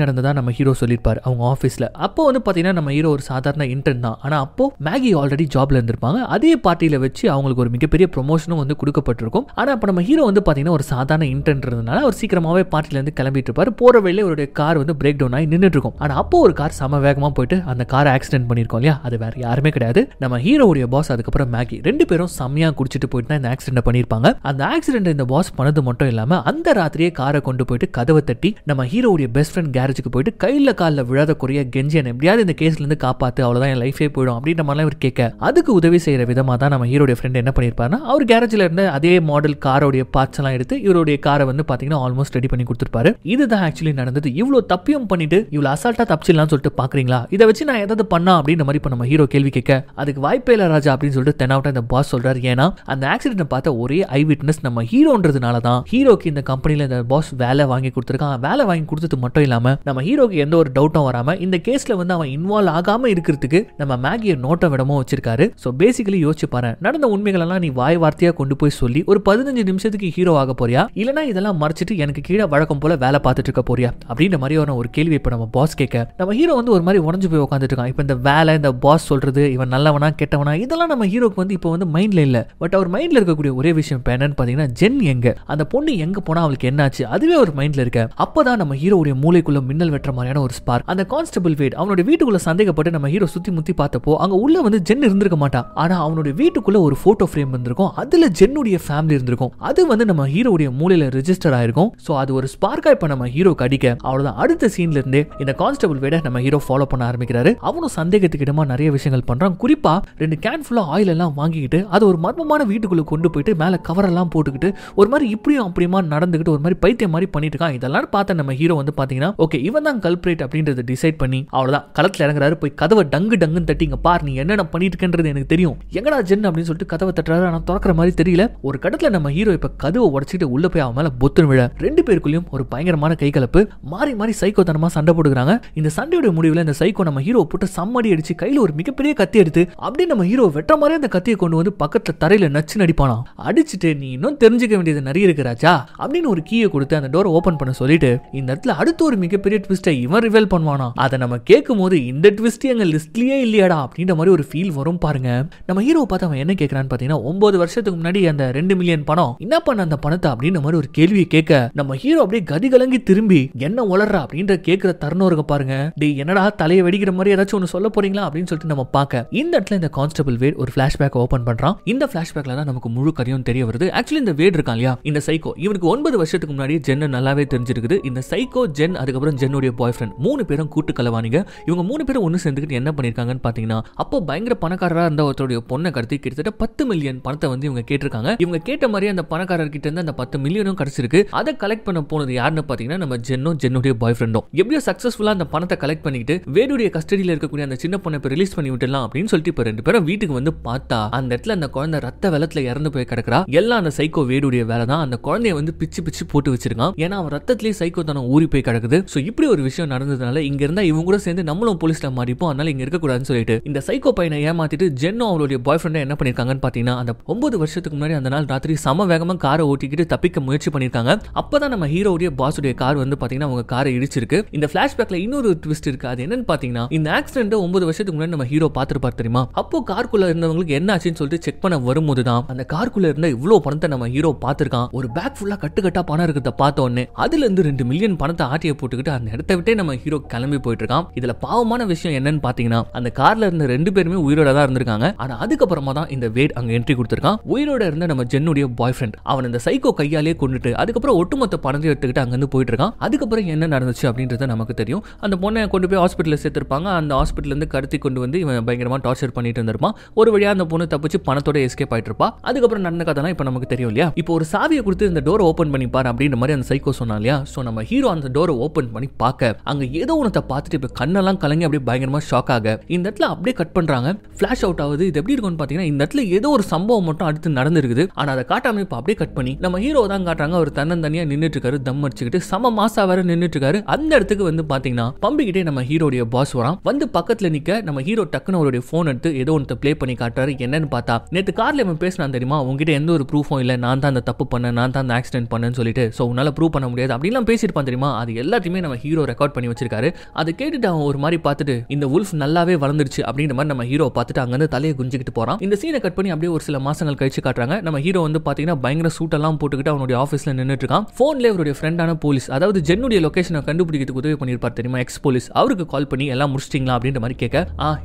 நடந்ததா நம்ம ஹீரோ சொல்லிருப்பாரு அவங்க ஆபீஸ்ல. அப்போ வந்து பாத்தீங்கன்னா நம்ம ஹீரோ ஒரு சாதாரண இன்டர்ன் தான். ஆனா அப்போ மேகி ஆல்ரெடி ஜாப்ல இருந்திருப்பாங்க. அதே பார்ட்டியில வச்சு அவங்களுக்கு ஒரு மிகப்பெரிய ப்ரொமோஷனும் வந்து கொடுக்கப்பட்டிருக்கும். ஆனா அப்ப நம்ம ஹீரோ வந்து பாத்தீங்கன்னா ஒரு சாதாரண இன்டர்ன்றதுனால அவர் சீக்கிரமாவே பார்ட்டில இருந்து கிளம்பிட்டு இருப்பாரு. போற வழியில அவருடைய கார் வந்து பிரேக் டவுன் ஆகி நின்னுட்டு இருக்கும். ஆனா அப்போ ஒரு கார் சம வேகமா போயிட்டு அந்த காரை ஆக்சிடென்ட் பண்ணிருக்கோம் இல்லையா, அது வேற யாருமே கிடையாது நம்ம ஹீரோவுடைய பாஸ் அதுக்கப்புறம் மேகி ரெண்டு பேரும் செம்மையா குடிச்சிட்டு போயிட்டு தான் இந்த ஆக்சிடென்ட் பண்ணிருப்பாங்க. அந்த ஆக்சிடென்ட் இந்த பாஸ் பண்ணது மட்டும் இல்லாம அந்த ராத்திரியே காரை கொண்டு போயிட்டு கதவை தட்டி நம்ம ஹீரோவுடைய பெஸ்ட் ஃப்ரெண்ட் கேரேஜுக்கு போயிட்டு கையில காலில் விழாத குறைய கெஞ்சியன் எப்படியாவது இந்த கேஸ்ல இருந்து காப்பாத்து அவ்வளவுதான் என் லைஃபே போயிடும் அப்படின்ற மாதிரிலாம் இவர் கேட்க அதுக்கு உதவி செய்யற விதமா தான் நம்ம ஹீரோடைய ஃப்ரெண்ட் என்ன பண்ணிருப்பாருன்னா அவர் கேரேஜ்ல இருந்த அதே மாடல் காரோடைய பார்ட்ஸ் எல்லாம் எடுத்து இவருடைய காரை வந்து பாத்தீங்கன்னா ஆல்மோஸ்ட் ரெடி பண்ணி கொடுத்திருப்பாரு. இதுதான் ஆக்சுவலி நடந்தது. இவ்வளவு தப்பியும் பண்ணிட்டு இவ்வளவு அசால்ட்டா தப்பிச்சிடலாம் சொல்லிட்டு பாக்குறீங்களா, இதை வச்சு நான் ஏதாவது பண்ணா அப்படின்ற மாதிரி இப்ப நம்ம ஹீரோ கேள்வி கேட்க அதுக்கு வாய்ப்பே இல்ல ராஜா அப்படின்னு சொல்லிட்டு தென்னாவட்டா இந்த பாஸ் சொல்றாரு. ஏன்னா அந்த ஆக்சிடென்ட் பார்த்த ஒரே ஐ விட்னஸ் நம்ம ஹீரோன்றதுனால தான் ஹீரோக்கு இந்த கம்பெனில இந்த பாஸ் வேலை வாங்கி கொடுத்திருக்கான். வேலை வாங்கி கொடுத்தது மட்டும் இல்லாம நம்ம ஹீரோக்கு எந்த ஒரு டவுட்டும் வராம இந்த கேஸ்ல வந்து அவன் இன்வால்வ் ஆகாம இருக்கிறதுக்கு நம்ம மேகியை நோட்ட விடமும் வச்சிருக்காரு. சோ பேசிக்கலி யோசிச்சு பாரு, நடந்த உண்மைகள் எல்லாம் நீ வாய் வார்த்தையா கொண்டு போய் சொல்லி ஒரு 15 நிமிஷத்துக்கு ஹீரோ ஆக போறியா, இல்லனா இதெல்லாம் மறைச்சிட்டு எனக்கு கீழே வழக்கம் போல வேலை பார்த்துட்டு இருக்க போறியா அப்படின்ற மாதிரி ஒரு கேள்வி இப்ப நம்ம பாஸ் கேட்க நம்ம ஹீரோ வந்து ஒரு மாதிரி உடஞ்சு போய் உட்காந்துட்டு இருக்கான். இப்ப இந்த வேலை இந்த பாஸ் சொல்றது இவன் நல்லவனா கெட்டவனா இதெல்லாம் நம்ம ஹீரோக்கு வந்து இப்ப வந்து மைண்ட்ல இல்ல. பட் அவர் மைண்ட்ல இருக்கக்கூடிய ஒரே விஷயம் என்னன்னு பாத்தீங்கன்னா ஜென் எங்க, அந்த பொண்ணு எங்க போனா அவளுக்கு என்னாச்சு அதுவே ஒரு மைண்ட்ல இருக்க. அப்பதான் நம்ம ஹீரோவுடைய மூளைக்குள்ள மின்னல் வெற்ற மாதிரியான ஒரு ஸ்பார்க். அந்த கான்ஸ்டபிள் வேட் அவனுடைய வீட்டுக்குள்ள சந்தேகப்பட்டு நம்ம ஹீரோ சுத்தி முத்தி பார்த்தப்போ அங்க உள்ள வந்து ஜென் இருந்திருக்க மாட்டான். ஆனா அவனுடைய வீட்டுக்குள்ள ஒரு போட்டோ ஃப்ரேம் இருந்திருக்கும். அதுல ஜென்னுடைய ஃபேமிலி இருந்திருக்கும். அது வந்து நம்ம ஹீரோவுடைய மூளையில ரெஜிஸ்டர் ஆயிருக்கும். சோ அது ஒரு ஸ்பார்க்கா இப்ப நம்ம ஹீரோக்கு அடிக்க அவ்வளவுதான். அடுத்த சீன்ல இருந்தே இந்த கான்ஸ்டபிள் வேட நம்ம ஹீரோ ஃபாலோ பண்ண ஆரம்பிக்கிறாரு. அவனும் சந்தேகத்துக்கு இடமா நிறைய விஷயங்கள் பண்றான். குறிப்பா 2 கேன் ஃபுல்லா ஆயில் எல்லாம் வாங்கிக்கிட்டு அது ஒரு மர்மமான வீட்டுக்குள்ள கொண்டு போயிட்டு மேல கவர் எல்லாம் போட்டுக்கிட்டு ஒரு மாதிரி இப்படியும் அப்படியுமா நடந்துகிட்டு ஒரு மாதிரி பைத்தியம் மாதிரி பண்ணிட்டு இருக்கான். இதெல்லாம் பார்த்த நம்ம ஹீரோ வந்து பாத்தீங்கன்னா ஓகே இவன் தான் கல்பிரேட் அப்படின்றத டிசைட் பண்ணி அவ்வளவுதான் களத்துல இறங்குறாரு. போய் கதவை டங்குன்னு தட்டிங்க பார் நீ என்னென்ன பண்ணிட்டு இருக்கன்றது எனக்கு தெரியும், எங்கடா ஜென் அப்படின்னு சொல்லிட்டு கதவை தட்டுறாரு. ஆனா திறக்கிற மாதிரி தெரியல. ஒரு கடத்துல நம்ம ஹீரோ இப்ப கதவை உடைச்சிட்டு உள்ள போய் அவன் மேல பொத்துன்னு விழ ரெண்டு பேருக்குள்ளயும் ஒரு பயங்கரமான கை கலப்பு மாறி மாறி சைக்கோ தனமா சண்டை போடுறாங்க. இந்த சண்டையோட முடிவுல இந்த சைக்கோ நம்ம ஹீரோ போட்டு சம்மடி அடிச்சு கையில ஒரு மிகப்பெரிய கத்தி எடுத்து அப்படியே நம்ம ஹீரோ வெட்ட மாதிரி அந்த கத்தியை கொண்டு வந்து பக்கத்துல தரையில நச்சு நடிப்பானா. அடிச்சுட்டு நீ இன்னும் தெரிஞ்சுக்க வேண்டியது நிறைய இருக்கிறாச்சா அப்படின்னு ஒரு கீயை கொடுத்து அந்த டோரை ஓபன் பண்ண சொல்லிட்டு இந்த இடத்துல அடுத்து ஒரு மிகப்பெரிய ட்விஸ்டை இவன் ரிவீல் பண்ணுவானா. அதை நம்ம கேட்கும் போது இந்த ட்விஸ்ட் எங்க லிஸ்ட்லயே இல்லையாடா அப்படின்ற மாதிரி ஒரு ஃபீல் வரும் பாருங்க. நம்ம ஹீரோ பார்த்து அவன் என்ன கேட்கறான்னு பாத்தீங்கன்னா 9 வருஷத்துக்கு முன்னாடி அந்த 2 மில்லியன் பணம் என்ன பண்ண அந்த பணத்தை அப்படின்ற மாதிரி ஒரு கேள்வியை கேட்க நம்ம ஹீரோ அப்படியே கதிகலங்கி திரும்பி என்ன உளறா அப்படின்ற கேட்கிற தருணம் இருக்க பாருங்க. டேய் என்னடா தலையை வெடிக்கிற மாதிரி ஏதாச்சும் ஒன்னு சொல்ல போறீங்களா அப்படின்னு சொல்லிட்டு நம்ம பார்க்க இந்த இடத்துல இந்த கான்ஸ்டபிள் வேட் ஒரு பிளாஷ்பேக் ஓபன் பண்றான். இந்த பிளாஷ்பேக்ல தான் நமக்கு முழு கதையும் தெரிய வருது. ஆக்சுவலி இந்த வேட் இருக்கான் இல்லையா இந்த சைக்கோ இவனுக்கு 9 வருஷத்துக்கு முன்னாடி ஜென் நல்லாவே தெரிஞ்சிருக்குது. இந்த சைக்கோ ஜென் அதுக்கப்புறம் ஜென்னுடைய பாய் ஃப்ரெண்ட் 3 பேரும் கூட்டு கலவானிங்க. இவங்க 3 பேரும் ஒன்னு சேர்ந்துக்கிட்டு என்ன பண்ணிருக்காங்கன்னு பாத்தீங்கன்னா அப்போ பயங்கர பணக்காரரா இருந்த ஒருத்தருடைய பொண்ணை கடத்தி கிட்டத்தட்ட 10 மில்லியன் பணத்தை வந்து இவங்க கேட்டிருக்காங்க. இவங்க கேட்ட மாதிரி அந்த பணக்காரர் கிட்ட இருந்து அந்த 10 மில்லியனும் கிடைச்சிருக்கு. அதை கலெக்ட் பண்ண போனது யாருன்னு பாத்தீங்கன்னா நம்ம ஜென்னுடைய பாய் ஃப்ரெண்டும். எப்படியோ சக்சஸ்ஃபுல்லா அந்த பணத்தை கலெக்ட் பண்ணிட்டு வேடுடைய கஸ்டடியில இருக்கக்கூடிய அந்த சின்ன பொண்ணை ரிலீஸ் பண்ணி விட்டுலாம் அப்படின்னு சொல்லிட்டு இப்ப ரெண்டு பேரும் வீட்டுக்கு வந்து பார்த்தா அந்த இடத்துல அந்த குழந்தை ரத்த வெள்ளத்துல இறந்து போய் கிடக்குறா. எல்லாம் அந்த சைக்கோ வேடுடைய வேலை தான். அந்த குழந்தைய வந்து பிச்சு பிச்சு போட்டு வச்சிருக்கான். ஏன்னா அவன் ரத்தத்திலேயே சைக்கோ தனம் ஊறி போய் கிடக்குது. சோ இப்படி ஒரு விஷயம் நடந்ததுனால இங்க இருந்தா இவங்க கூட சேர்ந்து நம்மளும் போலீஸ்ல மாறிப்போம், அதனால இங்க இருக்க கூடாதுன்னு சொல்லிட்டு இந்த சைக்கோ பையனை ஏமாத்திட்டு ஜென்னோ அவளுடைய பாய் ஃப்ரெண்ட் என்ன பண்ணிருக்காங்கன்னு பாத்தீங்கன்னா அந்த 9 வருஷத்துக்கு முன்னாடி அந்த நாள் ராத்திரி சம வேகமா காரை ஓட்டிக்கிட்டு தப்பிக்க முயற்சி பண்ணிருக்காங்க. அப்பதான் நம்ம ஹீரோடைய பாஸுடைய கார் வந்து பாத்தீங்கன்னா அவங்க காரை இடிச்சிருக்கு. இந்த பிளாஷ்பேக்ல இன்னொரு ட்விஸ்ட் இருக்கு. அது என்னன்னு பாத்தீங்கன்னா இந்த ஆக்சிடென்ட் 9 வருஷத்துக்கு முன்னாடி நம்ம ஹீரோ பாத்துருப்பார் தெரியுமா. அப்போ கார்க்குள்ள இருந்தவங்களுக்கு என்ன ஆச்சுன்னு சொல்லிட்டு செக் பண்ண வரும்போது தான் அந்த கார்க்குள்ள இருந்த இவ்வளவு பணத்தை நம்ம ஹீரோ பாத்துருக்கான். ஒரு பேக் ஃபுல்லா கட்டுக்கட்டா பணம் இருக்கிறத பார்த்த உடனே அதுல இருந்து 2 மில்லியன் பணத்தை ஆட்டிய போட்டுக்கிட்டு அந்த இடத்தை விட்டே நம்ம ஹீரோ கிளம்பி போயிட்டு இருக்கான். இதுல பாவமான விஷயம் என்னன்னு பாத்தீங்கன்னா அந்த கார்ல இருந்த 2 பேருமே உயிரோட தான் இருந்திருக்காங்க. ஆனா அதுக்கப்புறமா தான் இந்த வேட் அங்க என்ட்ரி கொடுத்திருக்கான். உயிரோட இருந்த நம்ம ஜென்னுடைய பாய் ஃப்ரெண்ட் அவன் இந்த சைக்கோ கையாலே கொண்டுட்டு அதுக்கப்புறம் ஒட்டுமொத்த பணத்தை எடுத்துக்கிட்டு அங்க இருந்து போயிட்டு இருக்கான். அதுக்கப்புறம் என்ன நடந்துச்சு அப்படின்றது நமக்கு தெரியும். அந்த பொண்ணை கொண்டு போய் ஹாஸ்பிட்டல்ல சேர்த்திருப்பாங்க. அந்த ஹாஸ்பிட்டல்ல இருந்து கடத்தி கொண்டு வந்து இவன் பயங்கரமா டார்ச்சர் பண்ணிட்டு இருந்திருப்பான். ஒரு வழியா அந்த பொண்ணு தப்பிச்சு பணத்தோட எஸ்கேப் ஆயிட்டு இருப்பா. அதுக்கப்புறம் நடந்த கதைலாம் இப்ப நமக்கு தெரியும் இல்லையா. இப்போ ஒரு சாவியை கொடுத்து இந்த டோரை ஓபன் பண்ணி பாரு அப்படின்ற மாதிரி அந்த சைக்கோ சொன்னா இல்லையா. சோ நம்ம ஹீரோ அந்த டோரை ஓபன் பண்ணி பார்க்க அங்க ஏதோ ஒன்னத்தை பார்த்துட்டு இப்ப கண்ணெல்லாம் கலங்கி அப்படியே பயங்கரமா ஷாக் ஆக இந்த இடத்துல அப்படியே கட் பண்றாங்க. ஃபிளாஷ் அவுட் ஆகுது. இது எப்படி இருக்கும்னு பாத்தீங்கன்னா இந்த இடத்துல ஏதோ ஒரு சம்பவம் மட்டும் அடுத்து நடந்திருக்குது. ஆனா அதை காட்டாம இப்ப அப்படியே கட் பண்ணி நம்ம ஹீரோ தான் காட்டுறாங்க. அவர் தன்னந்தனியா நின்னுட்டு இருக்காரு, தம் அடிச்சுக்கிட்டு சம மாசா வேற நின்னுட்டு இருக்காரு. அந்த இடத்துக்கு வந்து பாத்தீங்கன்னா பம்பிக்கிட்டே நம்ம ஹீரோடைய பாஸ் வரான். வந்து பக்கத்துல நிக்க நம்ம ஹீரோ டக்குன்னு அவருடைய போன் எடுத்து ஏதோ ஒன்று ப்ளே பண்ணி காட்டுறாரு. என்னன்னு பார்த்தா நேற்று கார்ல அவன் பேசினான் தெரியுமா, உங்ககிட்ட எந்த ஒரு ப்ரூஃபும் இல்லை, நான் தான் அந்த தப்பு பண்ணேன், நான் தான் அந்த ஆக்சிடென்ட் பண்ணேன்னு சொல்லிட்டு, ஸோ உன்னால ப்ரூவ் பண்ண முடியாது அப்படிலாம் பேசியிருப்பான் தெரியுமா. அது எல்லாத்தையுமே நம்ம ஹீரோ ரெக்கார்ட் பண்ணி வச்சிருக்காரு. அதை கேட்டுட்டு அவன் ஒரு மாதிரி பார்த்துட்டு இந்த உல்ஃப் நல்லாவே வளர்ந்துருச்சு அப்படின்ற மாதிரி நம்ம ஹீரோ பார்த்துட்டு அங்கிருந்து தலையை குஞ்சிக்கிட்டு போறான். இந்த சீனை கட் பண்ணி அப்படியே ஒரு சில மாசங்கள் கழிச்சு காட்டுறாங்க. நம்ம ஹீரோ வந்து பாத்தீங்கன்னா பயங்கர சூட் எல்லாம் போட்டுக்கிட்டு அவனுடைய ஆஃபீஸ்ல நின்றுட்டு இருக்கான். போன்ல அவருடைய ஃப்ரெண்டான போலீஸ், அதாவது ஜென்னுடைய லொகேஷனை கண்டுபிடிக்கிறதுக்கு உதவி பண்ணியிருப்பார் தெரியுமா, எக்ஸ் போலீஸ், அவருக்கு கால் பண்ணி எல்லாம் முடிச்சிட்டீங்களா அப்படின்ற மாதிரி கேட்க,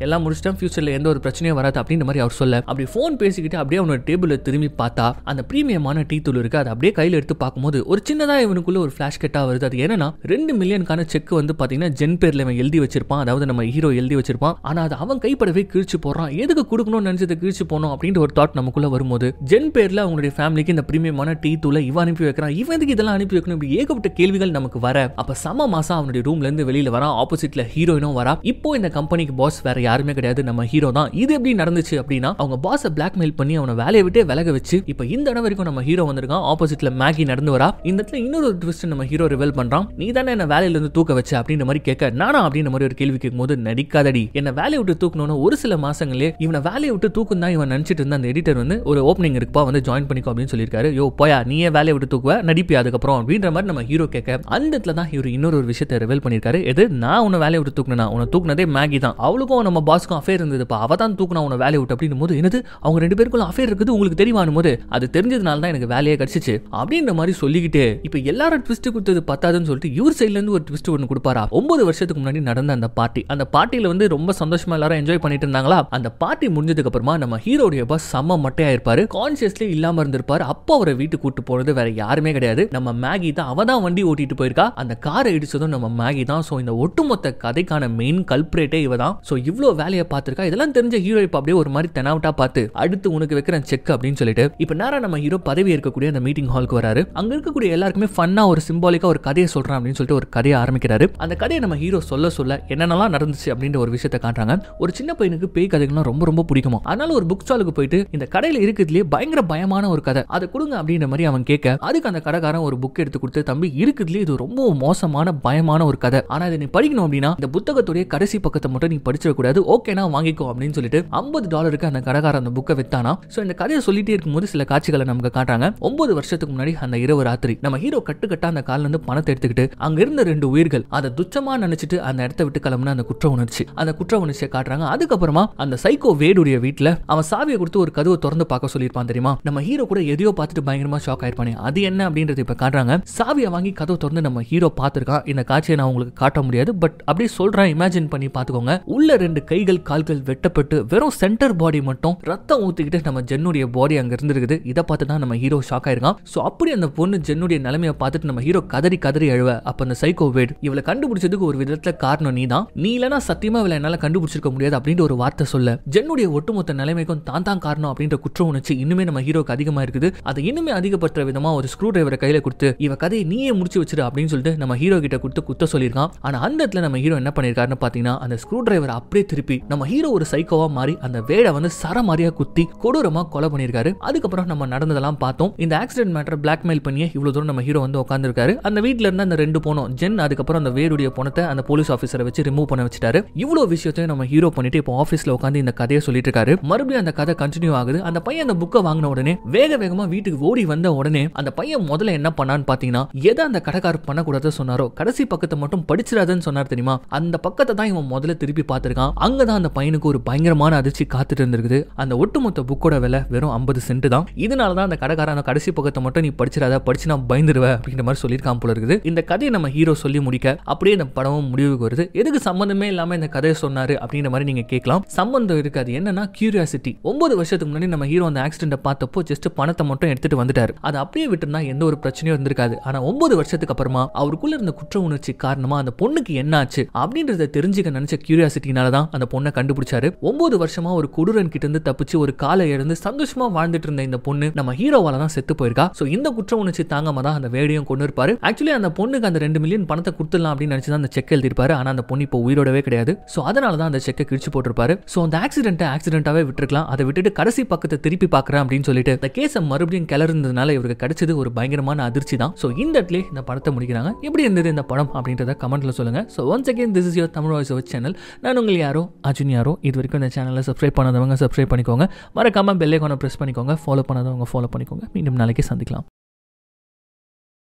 எல்லாம் முடிச்சிட்டேன், ஃபியூச்சர்ல எந்த ஒரு பிரச்சனையும் வராது அப்படின்ற மாதிரி அவர் சொல்ல, அப்படி போன் பேசிக்கிட்டு அப்படியே அவனோட டேபிள்ல திரும்பி பார்த்தா அந்த பிரீமியமான டீ தூள் இருக்கு. அதை அப்படியே கையில எடுத்து பார்க்கும்போது ஒரு சின்னதா இவனுக்குள்ள ஒரு ஃபிளாஷ் கட்டா வருது. அது என்னன்னா 2 மில்லியனுக்கான செக் வந்து பாத்தீங்கன்னா ஜென் பேர்ல இவன் எழுதி வச்சிருப்பான். அதாவது நம்ம ஹீரோ எழுதி வச்சிருப்பான். ஆனா அது அவன் கைப்படவே கிழிச்சு போறான். எதுக்கு கொடுக்கணும்னு நினைச்சதை கிழிச்சு போனோம் அப்படின்ற ஒரு தாட் நமக்குள்ள வரும்போது ஜென் பேர்ல அவங்களுடைய ஃபேமிலிக்கு இந்த பிரீமியமான டீ தூளை இவன் அனுப்பி வைக்கிறான். இவன் எதுக்கு இதெல்லாம் அனுப்பி வைக்கணும், இப்படி ஏகப்பட்ட கேள்விகள் நமக்கு வர, அப்ப சம மாசம் அவனுடைய ரூம்ல இருந்து வெளியில வரா. ஆப்போசிட்ல ஹீரோயினும் வரா. இப்போ இந்த கம்பெனிக்கு பாஸ் வேற யாருமே கிடையாது, நம்ம ஹீரோ தான். இது எப்படி நடந்துச்சு அப்படின்னா அவங்க பாஸை பிளாக்மெயில் பண்ணி அவனை வேலையை விட்டே விலக வச்சு இப்ப இந்த இடம் வரைக்கும் நம்ம ஹீரோ வந்திருக்கான். ஆப்போசிட்ல மேகி நடந்து வரா. இந்த இடத்துல இன்னொரு ட்விஸ்ட் நம்ம ஹீரோ ரிவீல் பண்றான். நீ தானே என்ன வேலையில இருந்து தூக்க வச்ச அப்படின்ற மாதிரி கேட்க, நானா அப்படின்ற மாதிரி ஒரு கேள்வி கேட்கும்போது, நடிக்காதடி, என்ன வேலையை விட்டு தூக்கணும்னு ஒரு சில மாசங்களே இவனை வேலையை விட்டு தூக்கும் தான் இவன் நினைச்சிட்டு இருந்த அந்த எடிட்டர் வந்து ஒரு ஓப்பனிங் இருக்குப்பா வந்து ஜாயின் பண்ணிக்கோ அப்படின்னு சொல்லியிருக்காரு. யோ போயா, நீயே வேலையை விட்டு தூக்குவ, நடிப்பியா அதுக்கப்புறம் அப்படின்ற மாதிரி நம்ம ஹீரோ கேட்க, அந்த இடத்துல தான் இவர் இன்னொரு ஒரு விஷயத்தை ரிவீல் பண்ணிருக்காரு. எது, நான் உன்னை வேலையை விட்டு தூக்குனா, உன்னை தூக்குனதே மேகி தான், அவளுக்கும் நம்ம பாஸ்க்கும் அஃபேர் இருந்ததுப்பா, அவ தான் தூக்குனா உன்னை வேலையை விட்டு அப்படின்னு போது, என்னது அவங்க 2 பேருக்குள்ள அஃபேர் இருக்குது உங்களுக்கு தெரியுமானும் போது, அது தெரிஞ்சதுனால தான் எனக்கு வேலையே கிடைச்சிச்சு அப்படின்ற மாதிரி சொல்லிக்கிட்டு இப்ப எல்லாரும் ட்விஸ்ட் கொடுத்தது பத்தாதுன்னு சொல்லிட்டு இவர் சைட்ல இருந்து ஒரு ட்விஸ்ட் ஒன்று கொடுப்பாரா. 9 வருஷத்துக்கு முன்னாடி நடந்த அந்த பார்ட்டி, அந்த பார்ட்டியில வந்து ரொம்ப சந்தோஷமா எல்லாரும் என்ஜாய் பண்ணிட்டு இருந்தாங்களா. அந்த பார்ட்டி முடிஞ்சதுக்கு அப்புறமா நம்ம ஹீரோடைய பாஸ் செம்ம மட்டையா இருப்பாரு, கான்சியஸ்லி இல்லாம இருந்திருப்பாரு. அப்போ அவரை வீட்டுக்கு கூட்டு போனது வேற யாருமே கிடையாது, நம்ம மேகி தான். அவ தான் வண்டி ஓட்டிட்டு போயிருக்கா. அந்த காரை இடிச்சதும் நம்ம மேகி தான். சோ இந்த ஒட்டுமொத்த கதைக்கான மெயின் கல்பிரேட்டே இவ தான். சோ இவ்ளோ வேலையை பார்த்திருக்கா. இதெல்லாம் தெரிஞ்ச ஹீரோ இப்ப அப்படியே ஒரு மாதிரி தெனாவட்டா பார்த்து அடுத்து உனக்கு வைக்கிற செக் அப்படின்னு சொல்லிட்டு இப்ப நேரா நம்ம ஹீரோ பதவி இருக்கக்கூடிய அந்த மீட்டிங் ஹாலுக்கு வராரு. அங்க இருக்கக்கூடிய எல்லாருக்குமே ஃபன்னா ஒரு சிம்பாலிக்கா ஒரு கதையை சொல்றான் அப்படின்னு சொல்லிட்டு ஒரு கதையை ஆரம்பிக்கிறாரு. அந்த கதையை நம்ம ஹீரோ சொல்ல சொல்ல என்னென்னலாம் நடந்துச்சு அப்படின்ற ஒரு விஷயத்தை காட்டுறாங்க. ஒரு சின்ன பையனுக்கு பேய் கதைகள்லாம் ரொம்ப ரொம்ப பிடிக்குமா. அதனால ஒரு புக் ஸ்டாலுக்கு போயிட்டு இந்த கடையில இருக்கிறதுலயே பயங்கர பயமான ஒரு கதை அதை கொடுங்க அப்படின்ற மாதிரி அவன் கேட்க, அதுக்கு அந்த கடைக்காரன் ஒரு புக் எடுத்து கொடுத்து, தம்பி இருக்கிறதுலயே இது ரொம்ப மோசமான பயமான ஒரு கதை, ஆனா இதை நீ படிக்கணும் அப்படின்னா இந்த புத்தகத்துடைய கடைசி பக்கத்தை மட்டும் நீ படிச்சிடக்கூடாது, ஓகேனா வாங்கிக்கோ அப்படின்னு சொல்லிட்டு $50 அந்த கடைக்காரன் அந்த புக்கை வித்தானா. சோ இந்த கதையை சொல்லிட்டே இருக்கும்போது சில காட்சிகளை நமக்கு காட்டுறாங்க. 9 வருஷத்துக்கு முன்னாடி அந்த இரவு ராத்திரி நம்ம ஹீரோ கட்டுக்கட்டா அந்த கால்ல இருந்து பணத்தை எடுத்துக்கிட்டு அங்க இருந்த 2 உயிர்கள் அதை துச்சமா நினைச்சிட்டு அந்த இடத்தை விட்டு கிளம்புன அந்த குற்ற உணர்ச்சியை காட்டுறாங்க. அதுக்கப்புறமா அந்த சைக்கோ வேடுடைய வீட்டுல அவன் சாவியை கொடுத்து ஒரு கதவை திறந்து பார்க்க சொல்லியிருப்பான் தெரியுமா. நம்ம ஹீரோ கூட எதையோ பார்த்துட்டு பயங்கரமா ஷாக் ஆயிருப்பானே, அது என்ன அப்படின்றது இப்ப காட்டுறாங்க. சாவியை வாங்கி கதவை திறந்து நம்ம ஹீரோ பார்த்திருக்கான். இந்த காட்சியை நான் உங்களுக்கு காட்ட முடியாது, பட் அப்படியே சொல்றேன், இமேஜின் பண்ணி பாத்துக்கோங்க. உள்ள 2 கைகள் கால்கள் வெட்டப்பட்டு வெறும் சென்டர் பாடி மட்டும் ரத்தம் ஊத்திக்கிட்டு நம்ம ஜென்னுடைய பாடி அங்க இருந்திருக்குது. இதை பார்த்து தான் நம்ம ஹீரோ ஷாக் ஆயிருக்கான். சோ அப்படி அந்த பொண்ணு ஜென்னுடைய நிலைமையை பார்த்துட்டு நம்ம ஹீரோ கதறி கதறி அழுவ, அப்ப அந்த சைக்கோ வேட் இவளை கண்டுபிடிச்சதுக்கு ஒரு விதத்துல காரணம் நீதான், நீ இல்லனா சத்தியமா இவளை என்னால கண்டுபிடிச்சிருக்க முடியாது அப்படின்ற ஒரு வார்த்தை சொல்ல, ஜென்னுடைய ஒட்டுமொத்த நிலைமைக்கும் தான் காரணம் அப்படின்ற குற்ற உணர்ச்சி இன்னுமே நம்ம ஹீரோக்கு அதிகமா இருக்குது. அதை இன்னுமே அதிகப்படுத்துற விதமா ஒரு ஸ்க்ரூ டிரைவரை கையில கொடுத்து இவ கதையை நீயே முடிச்சு வச்சிரு அப்படின்னு சொல்லிட்டு நம்ம ஹீரோ கிட்ட கொடுத்து குத்த சொல்லியிருக்கான். ஆனா அந்த இடத்துல நம்ம ஹீரோ என்ன பண்ணிருக்காருன்னு பாத்தீங்கன்னா அந்த ஸ்க்ரூ டிரைவர் அப்படியே திருப்பி நம்ம ஹீரோ ஒரு சைக்கோவா மாறி அந்த வேடை வந்து சரமாரியா குத்தி கொடூரமா கொலை பண்ணிருக்காரு. அதுக்கப்புறம் நம்ம நடந்ததெல்லாம் பார்த்தோம். இந்த ஆக்சிடென்ட் மேட்டர் பிளாக்மெயில் பண்ணி இவ்வளவு தூரம் நம்ம ஹீரோ வந்து உட்கார்ந்திருக்காரு. அந்த வீட்ல இருந்து அந்த 2 பொண்ணும் ஜென் அதுக்கப்புறம் அந்த வேருடைய பணத்தை அந்த போலீஸ் ஆபீசரை வச்சு ரிமூவ் பண்ண வச்சிட்டாரு. இவ்வளவு விஷயத்தையும் நம்ம ஹீரோ பண்ணிட்டு இப்போ ஆபீஸ்ல உட்கார்ந்து இந்த கதையை சொல்லிட்டு இருக்காரு. மறுபடியும் அந்த கதை கண்டினியூ ஆகுது. அந்த பையன் அந்த புக்கை வாங்கின உடனே வேகமா வீட்டுக்கு ஓடி வந்த உடனே அந்த பையன் முதல்ல என்ன பண்ணான்னு பாத்தீங்கன்னா எதை அந்த கடைக்காரர் பண்ணக்கூடாது சொன்னாரோ கடைசி பக்கத்தை மட்டும் படிச்சிடாதுன்னு சொன்னார் தெரியுமா, அந்த பக்கத்தை தான் இவன் முதல்ல திருப்பி பார்த்திருக்கான். அங்கதான் அந்த பையனுக்கு ஒரு பயங்கரமான அதிர்ச்சி காத்துட்டு இருந்திருக்குது. அந்த ஒட்டுமொத்த புக்கோட விலை வெறும் 50 சென்ட் தான். இதனாலதான் அந்த கடைக்காரன் அந்த கடைசி பக்கத்தை மட்டும் நீ படிச்சிடாத, படிச்சுனா பயந்துருவ அப்படின்ற மாதிரி சொல்லியிருக்கான் போல இருக்குது. இந்த கதையை நம்ம ஹீரோ சொல்லி முடிக்க அப்படியே இந்த படமும் முடிவுக்கு வருது. எதுக்கு சம்பந்தமே இல்லாம இந்த கதையை சொன்னாரு அப்படின்ற மாதிரி நீங்க கேட்கலாம். சம்பந்தம் இருக்காது. என்னன்னா கியூரியாசிட்டி. 9 வருஷத்துக்கு முன்னாடி நம்ம ஹீரோ அந்த ஆக்சிடென்ட் பார்த்தப்போ ஜஸ்ட் பணத்தை மட்டும் எடுத்துட்டு வந்துட்டாரு. அது அப்படியே விட்டுனா எந்த ஒரு பிரச்சனையும் இருந்திருக்காது. ஆனா 9 வருஷத்துக்கு அப்புறமா அவருக்குள்ள இருந்த குற்ற உணர்ச்சி காரணமா அந்த பொண்ணுக்கு என்ன ஆச்சு அப்படின்றத தெரிஞ்சுக்க நினைச்ச கியூரியாசிட்டினால தான் அந்த பொண்ணை கண்டுபிடிச்சாரு. 9 வருஷமா ஒரு கொடூரன் கிட்ட இருந்து தப்பிச்சு ஒரு காலை இழந்து சந்தோஷமா வாழ்ந்துட்டு இருந்த இந்த பொண்ணு நம்ம ஹீரோவால தான் செத்து போயிருக்கா. சோ இந்த குற்ற உணர்ச்சி தாங்காம தான் அந்த வேடையும் கொண்டு இருப்பாரு. ஆக்சுவலி அந்த பொண்ணுக்கு அந்த 2 மில்லியன் பணத்தை கொடுத்துடலாம் அப்படின்னு நினைச்சு தான் அந்த செக் எழுதிருப்பாரு. ஆனா அந்த பொண்ணு இப்போ உயிரோடவே கிடையாது. சோ அதனால தான் அந்த செக்கை கிழிச்சு போட்டிருப்பாரு. சோ அந்த ஆக்சிடென்ட்டாவே விட்டுருக்கலாம். அதை விட்டுட்டு கடைசி பக்கத்தை திருப்பி பார்க்கறேன் அப்படின்னு சொல்லிட்டு இந்த கேஸை மறுபடியும் கிளறினதுனால இவருக்கு கிடைச்சது ஒரு பயங்கரமான அதிர்ச்சி தான். சோ இந்த இடத்துல இந்த படத்தை முடிக்கிறாங்க. எப்படி இருந்தது இந்த படம் அப்படின்றத கமெண்ட்ல சொல்லுங்க. So once again this is your Tamil voice over channel. நான் உங்கள் யாரோ அர்ஜுன் யாரோ. இது வரைக்கும் இந்த சேனலை சப்ஸ்கிரைப் பண்ணாதவங்க சப்ஸ்கிரைப் பண்ணிக்கோங்க. மறக்காம பெல் ஐகானை பிரஸ் பண்ணிக்கோங்க. ஃபாலோ பண்ணாதவங்க ஃபாலோ பண்ணிக்கோங்க. மீண்டும் நாளைக்கு சந்திக்கலாம்.